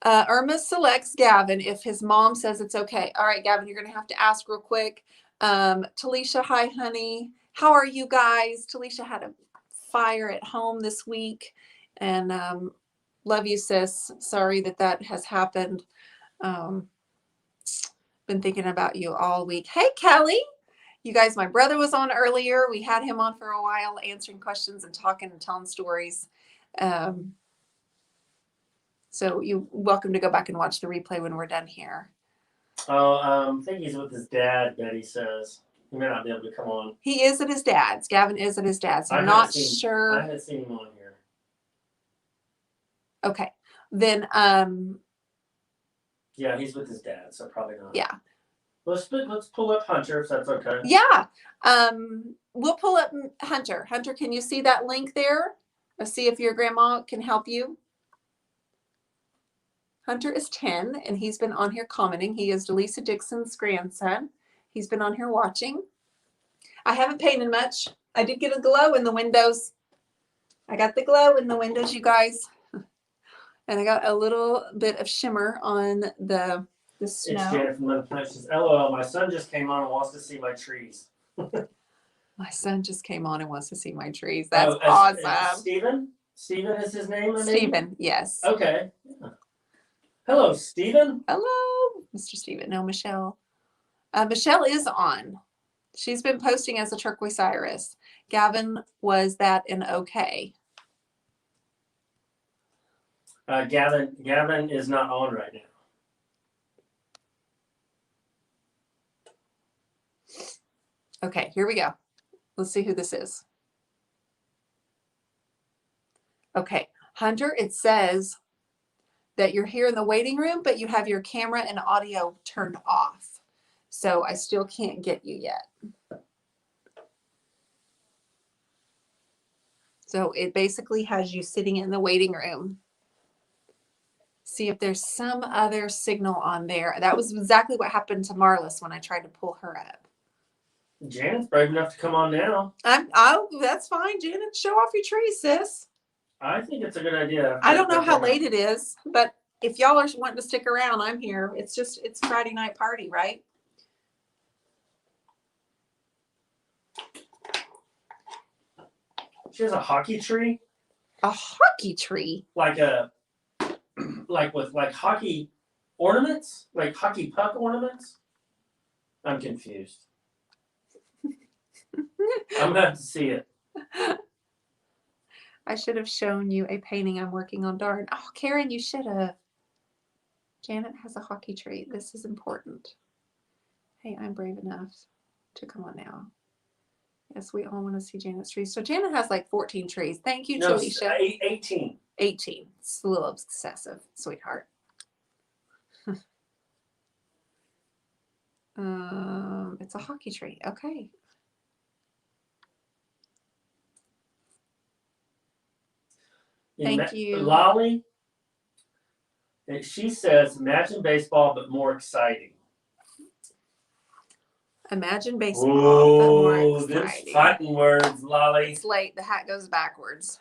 Irma selects Gavin if his mom says it's okay. All right, Gavin, you're going to have to ask real quick. Talisha, hi, honey. How are you guys? Talisha had a fire at home this week, and love you, sis. Sorry that has happened. Been thinking about you all week. Hey, Kelly. You guys, my brother was on earlier. We had him on for a while, answering questions and talking and telling stories. So you're welcome to go back and watch the replay when we're done here. Oh, I think he's with his dad, Betty says. He may not be able to come on. He is at his dad's. Gavin is at his dad's. I'm I not sure. haven't seen him on here. Okay. Then, yeah, he's with his dad, so probably not. Yeah. Let's pull up Hunter, if that's okay. Yeah. We'll pull up Hunter. Hunter, can you see that link there? Let's see if your grandma can help you. Hunter is 10, and he's been on here commenting. He is Delisa Dixon's grandson. He's been on here watching. I haven't painted much. I did get a glow in the windows. I got the glow in the windows, you guys. And I got a little bit of shimmer on the snow. It's Janet from Mother Planet. She says, LOL, my son just came on and wants to see my trees. My son just came on and wants to see my trees. That's awesome. Stephen? Stephen is his name? Stephen, yes. Okay. Yeah. Hello, Stephen. Hello, Mr. Stephen. No, Michelle. Michelle is on. She's been posting as a Turquoise Iris. Gavin was that an okay? Gavin is not on right now. Okay, here we go. Let's see who this is. Okay, Hunter, it says that you're here in the waiting room, but you have your camera and audio turned off. So I still can't get you yet. So it basically has you sitting in the waiting room. See if there's some other signal on there. That was exactly what happened to Marliss when I tried to pull her up. Janet's brave enough to come on now. That's fine, Janet. Show off your tree, sis. I think it's a good idea. I don't know how late it is, but if y'all are wanting to stick around, I'm here. It's Friday night party, right? She has a hockey tree. A hockey tree? Like with hockey ornaments? Like hockey puck ornaments? I'm confused. I'm gonna have to see it. I should have shown you a painting I'm working on. Darn. Oh, Karen, you should have. Janet has a hockey tree. This is important. Hey, I'm brave enough to come on now. Yes, we all want to see Janet's trees. So Janet has like 14 trees. Thank you, No, Talisha. 18. 18. It's a little excessive, sweetheart. It's a hockey tree. Okay. Thank you. Lolly, she says, imagine baseball, but more exciting. Imagine baseball, but more Oh, those exciting. fighting words, Lolly. It's late. The hat goes backwards.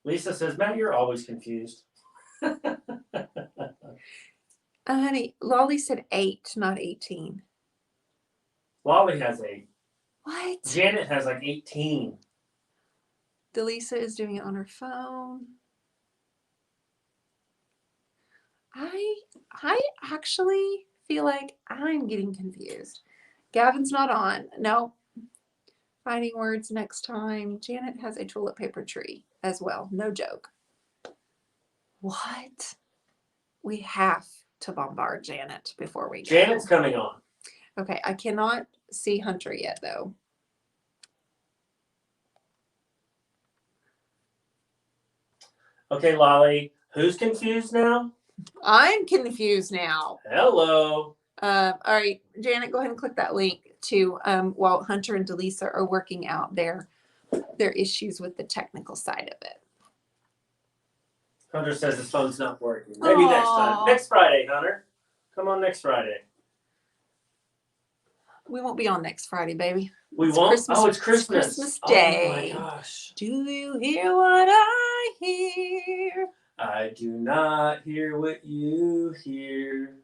Lisa says, Matt, you're always confused. Honey, Lolly said 8, not 18. Lolly has 8. What? Janet has like 18. Delisa is doing it on her phone. I actually feel like I'm getting confused. Gavin's not on. No. Fighting words next time. Janet has a toilet paper tree as well. No joke. What? We have to bombard Janet before we go. Janet's coming on. Okay, I cannot see Hunter yet though. Okay, Lolly, who's confused now? I'm confused now. Hello. All right, Janet, go ahead and click that link to while Hunter and Delisa are working out their issues with the technical side of it. Hunter says his phone's not working. Maybe next time. Aw. Next Friday, Hunter. Come on next Friday. We won't be on next Friday, baby. We It's won't? Christmas- Oh, it's Christmas. Christmas Day. Oh my gosh. Do you hear what I hear? I do not hear what you hear.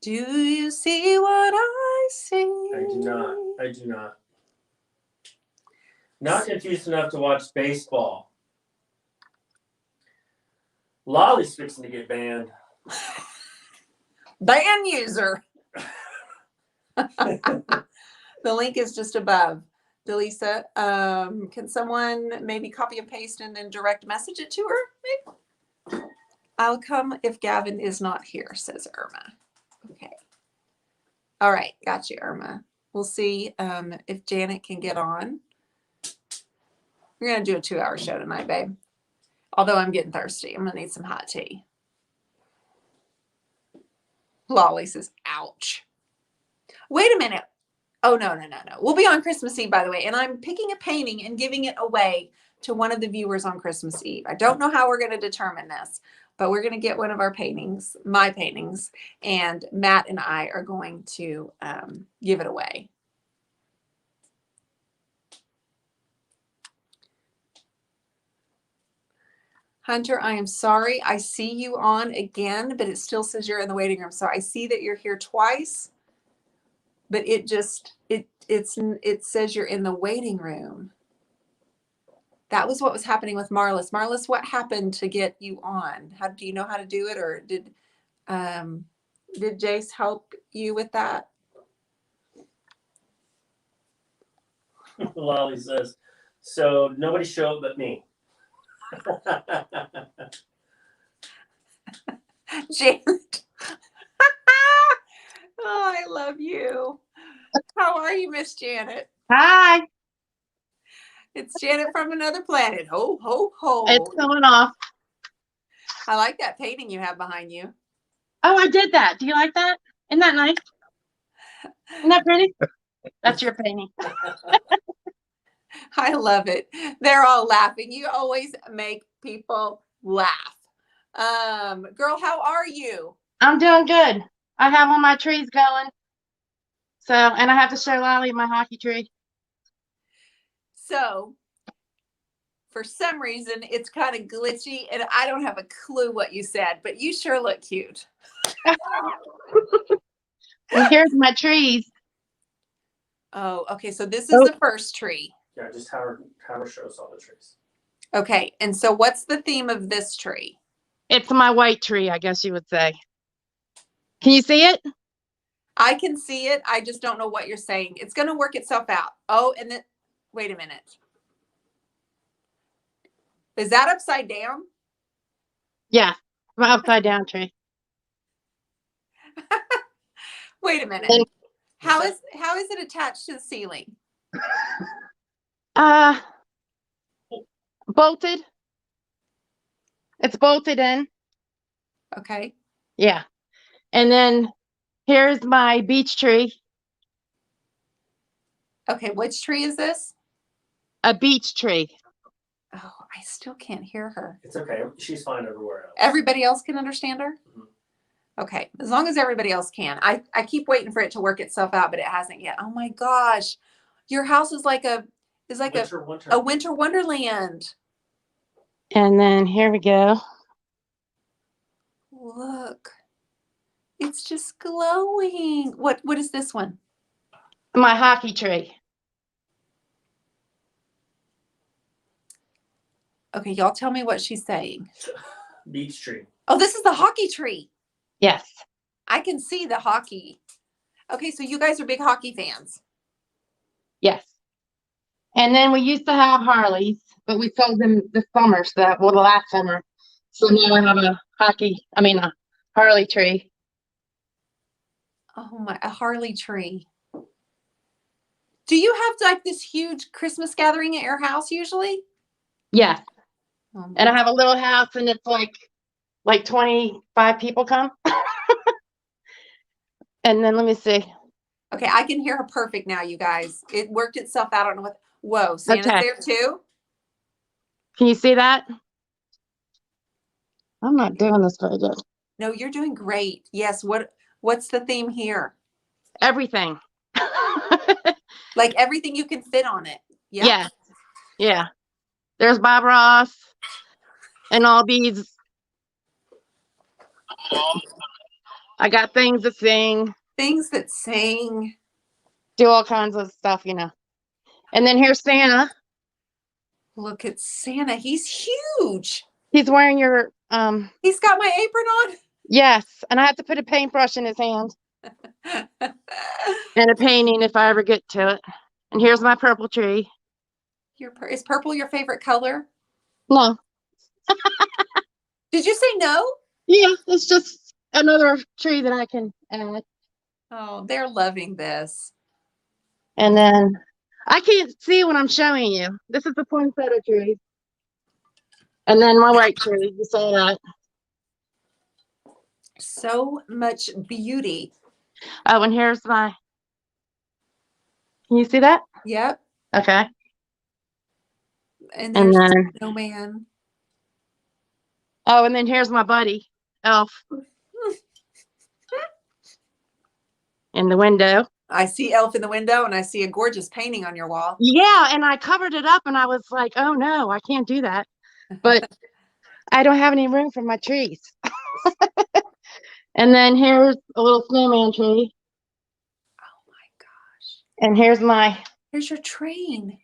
Do you see what I see? I do not. I do not. Not confused enough to watch baseball. Lolly's fixing to get banned. Ban user. The link is just above. Delisa, can someone maybe copy and paste and then direct message it to her? Maybe? I'll come if Gavin is not here, says Irma. Okay. All right. Got you, Irma. We'll see if Janet can get on. We're going to do a 2-hour show tonight, babe. Although I'm getting thirsty. I'm going to need some hot tea. Lolly says, ouch. Wait a minute. Oh, no. We'll be on Christmas Eve, by the way. And I'm picking a painting and giving it away to one of the viewers on Christmas Eve. I don't know how we're going to determine this, but we're going to get one of our paintings, my paintings, and Matt and I are going to give it away. Hunter, I am sorry. I see you on again, but it still says you're in the waiting room. So I see that you're here twice, but it says you're in the waiting room. That was what was happening with Marliss. Marliss, what happened to get you on? How do you know how to do it, or did Jace help you with that? Lolly says, so nobody showed but me. Janet. Oh, I love you. How are you, Miss Janet? Hi, It's Janet from another planet. Ho, ho, ho. it's going off. I like that painting you have behind you. Oh, I did that. Do you like that? Isn't that nice? Isn't that pretty? That's your painting. I love it. They're all laughing. You always make people laugh. Girl, how are you? I'm doing good. I have all my trees going. So, and I have to show Lolly my hockey tree. So, for some reason, it's kind of glitchy, and I don't have a clue what you said, but you sure look cute. And here's my trees. Oh, okay. So this is the first tree. Yeah, just have her show us all the trees. Okay. And so what's the theme of this tree? It's my white tree, I guess you would say. Can you see it? I can see it. I just don't know what you're saying. It's going to work itself out. Oh, and then, wait a minute. Is that upside down? Yeah, my upside down tree. Wait a minute. How is it attached to the ceiling? Bolted. It's bolted in. Okay. Yeah. And then here's my beech tree. Okay. Which tree is this? A beech tree. Oh, I still can't hear her. It's okay. She's fine everywhere else. Everybody else can understand her? Mhm. Okay. As long as everybody else can. I keep waiting for it to work itself out, but it hasn't yet. Oh my gosh. Your house is like a winter wonderland. And then here we go. Look. It's just glowing. What is this one? My hockey tree. Okay, y'all tell me what she's saying. Beech tree. Oh, this is the hockey tree. Yes. I can see the hockey. Okay, so you guys are big hockey fans. Yes. And then we used to have Harleys, but we sold them this summer, the last summer. So now I have a Harley tree. Oh my, a Harley tree. Do you have like this huge Christmas gathering at your house usually? Yes. And I have a little house, and it's like 25 people come. And then let me see. Okay, I can hear her perfect now, you guys. It worked itself out. I don't know what. Whoa, Santa's Okay. there too? Can you see that? I'm not doing this very good. No, you're doing great. Yes. What's the theme here? Everything. Like everything you can fit on it. Yeah. Yeah. Yeah. There's Bob Ross and all these. I got things to sing, Things that sing. do all kinds of stuff, And then here's Santa. Look at Santa. He's huge. He's wearing your He's got my apron on. yes, and I have to put a paintbrush in his hand and a painting if I ever get to it. And here's my purple tree. Is purple your favorite color? No. Did you say no? Yeah, it's just another tree that I can add. Oh, they're loving this. And then I can't see what I'm showing you. This is the poinsettia tree. And then my white tree, you saw that. So much beauty. Oh, and here's my, can you see that? Yep. Okay. And And there's then, snowman. oh, and then here's my buddy, Elf. In the window. I see Elf in the window and I see a gorgeous painting on your wall. Yeah, and I covered it up and I was like, oh no, I can't do that. But I don't have any room for my trees. And then here's a little snowman tree. Oh my gosh. And here's Here's your train.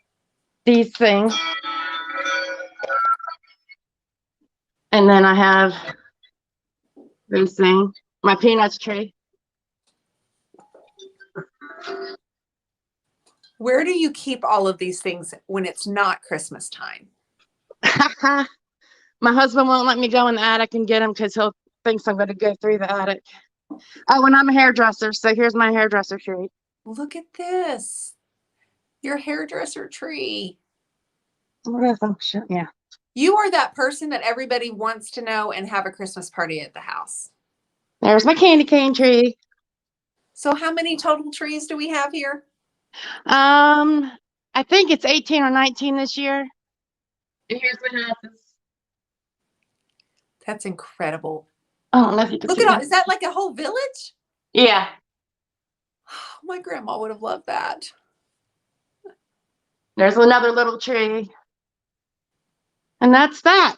these things. And then I have these things, my peanuts tree. Where do you keep all of these things when it's not Christmas time? My husband won't let me go in the attic and get them because he'll thinks I'm going to go through the attic. Oh, and I'm a hairdresser, so here's my hairdresser tree. Look at this. Your hairdresser tree. Yeah. You are that person that everybody wants to know and have a Christmas party at the house. There's my candy cane tree. So how many total trees do we have here? I think it's 18 or 19 this year. And here's my houses. That's incredible. I don't know if you can Look see at all, that. is that like a whole village? Yeah. Oh, my grandma would have loved that. There's another little tree. And that's that.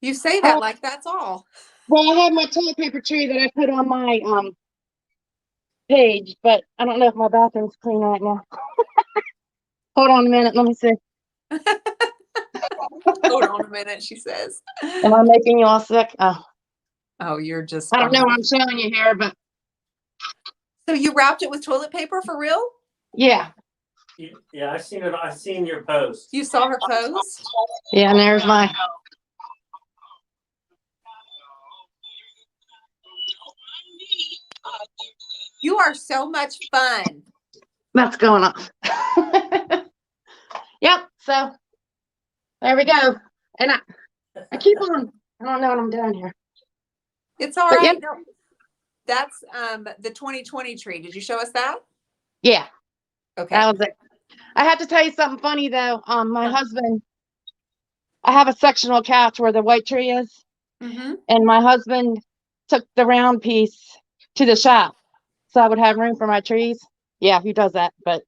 You say that like that's all. Well, I have my toilet paper tree that I put on my page, but I don't know if my bathroom's clean right now. Hold on a minute, let me see. Hold on a minute, she says. Am I making you all sick? Oh, you're just I don't know fine. what I'm showing you here, but So you wrapped it with toilet paper for real? yeah. Yeah, I've seen it. I've seen your post. You saw her post? Yeah, and there's my You are so much fun. that's going on. Yep, so there we go. And I keep on, I don't know what I'm doing here. It's all But right. yep. No, that's the 2020 tree. Did you show us that? Yeah, Okay. that was it. I have to tell you something funny though. My husband, I have a sectional couch where the white tree is, Mm-hmm. and my husband took the round piece to the shop so I would have room for my trees. Yeah, he does that, but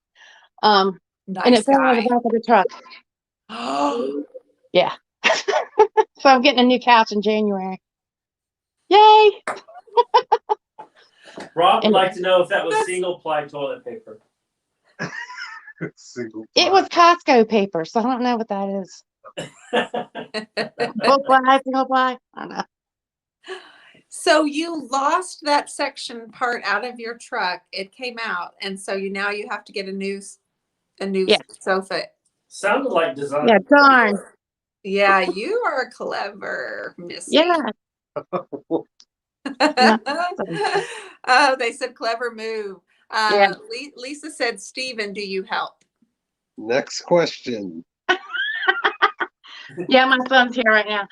and Nice it fell out guy. of the back of the truck. Oh, Yeah. So I'm getting a new couch in January. Yay! Rob would And- like to know if that was single ply toilet paper. It was Costco paper, so I don't know what that is. Full ply, single ply. I don't know. so you lost that section part out of your truck. It came out, and so now you have to get a new Yeah. sofa. Sounded like design. Yeah, darn. Yeah, you are clever, Missy. Yeah. Oh, they said clever move. Yeah. Lisa said, Stephen, do you help? Next question. Yeah, my son's here right now.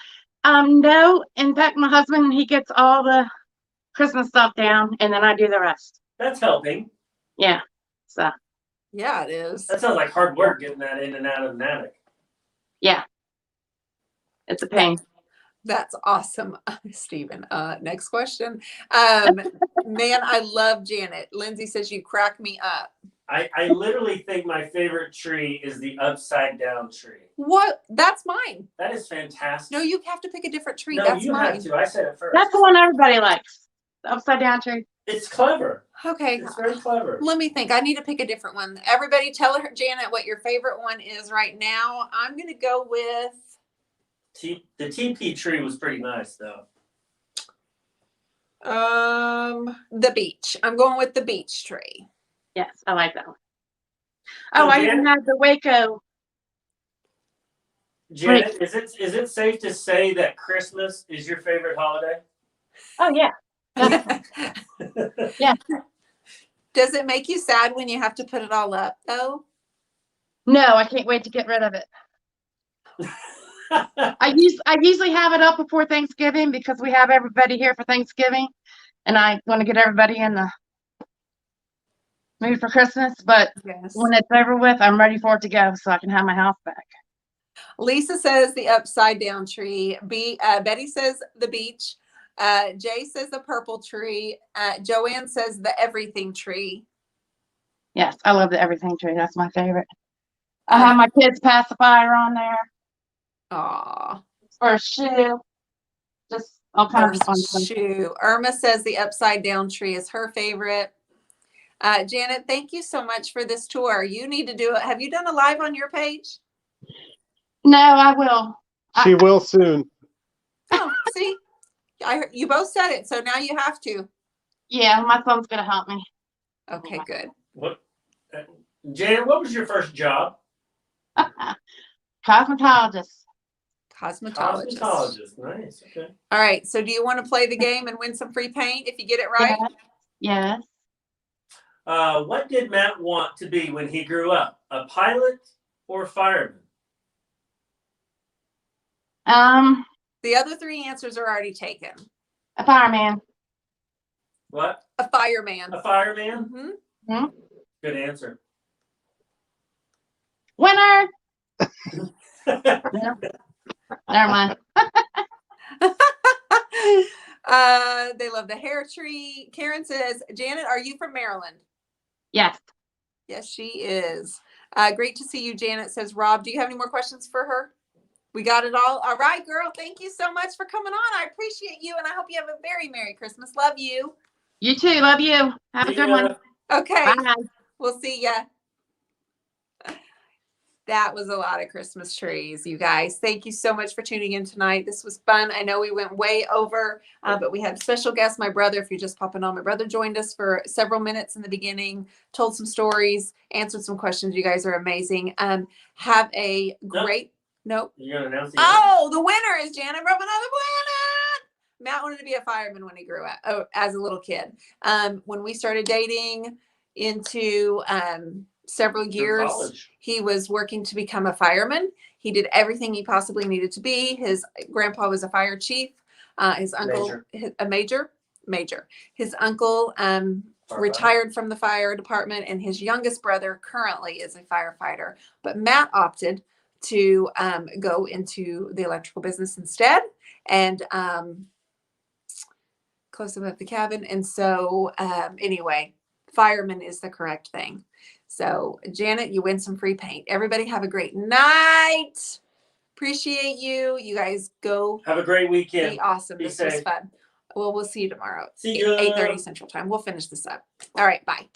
No, in fact, my husband, he gets all the Christmas stuff down, and then I do the rest. That's helping. Yeah, so Yeah, it is. That sounds like hard work getting that in and out of the attic. yeah, it's a pain. That's awesome, Stephen. Next question. Man, I love Janet. Lindsay says you crack me up. I literally think my favorite tree is the upside down tree. What? That's mine. That is fantastic. No, you have to pick a different tree. No, That's you mine. have to. I said it first. That's the one everybody likes. The upside down tree. It's clever. Okay. It's very clever. Let me think. I need to pick a different one. Everybody tell her, Janet, what your favorite one is right now. I'm going to go with The TP tree was pretty nice though. the beech. I'm going with the beech tree. Yes, I like that one. Oh, I even Janet? had the Waco. Janet, is it safe to say that Christmas is your favorite holiday? Oh yeah. Yeah. Does it make you sad when you have to put it all up though? No, I can't wait to get rid of it. I usually have it up before Thanksgiving because we have everybody here for Thanksgiving, and I want to get everybody in the mood for Christmas. But Yes. when it's over with, I'm ready for it to go so I can have my house back. Lisa says the upside down tree. Betty says the beech. Jay says the purple tree. Joanne says the everything tree. Yes, I love the everything tree. That's my favorite. I have my kids' pacifier on there Aw. for a shoe. Just all kinds of fun stuff. Shoe. Irma says the upside down tree is her favorite. Janet, thank you so much for this tour. You need to do it. Have you done a live on your page? No, I will. She will soon. Oh, see, you both said it, so now you have to. Yeah, my son's gonna help me. Okay, good. What? Janet, what was your first job? Cosmetologist. Cosmetologist. Cosmetologist. Nice. Okay. All right. So do you want to play the game and win some free paint if you get it right? Yes. What did Matt want to be when he grew up? A pilot or a fireman? The other three answers are already taken. A fireman. What? A fireman. A fireman? Mm-hmm. Good answer. Winner. No. Never mind. They love the hair tree. Karen says, Janet, are you from Maryland? Yes. Yes, she is. Great to see you, Janet, says Rob. Do you have any more questions for her? We got it all. All right, girl. Thank you so much for coming on. I appreciate you, and I hope you have a very Merry Christmas. Love you. You too. Love you. Have a good one. Okay. Bye. We'll see ya. That was a lot of Christmas trees, you guys. Thank you so much for tuning in tonight. This was fun. I know we went way over, but we had special guests. My brother, if you're just popping on, my brother joined us for several minutes in the beginning, told some stories, answered some questions. You guys are amazing. Have a great, nope. You're going to announce the winner is Janet from Another Planet. Matt wanted to be a fireman when he grew up, as a little kid. When we started dating into several years, he was working to become a fireman. He did everything he possibly needed to be. His grandpa was a fire chief. His uncle, a major. His uncle retired from the fire department, and his youngest brother currently is a firefighter. But Matt opted to go into the electrical business instead, and close above the cabin. And so anyway, fireman is the correct thing. So Janet, you win some free paint. Everybody have a great night. Appreciate you. You guys go. Have a great weekend. Be awesome. Be this safe. was fun. Well, we'll see you tomorrow. See ya. 8:30 Central Time. We'll finish this up. All right. Bye.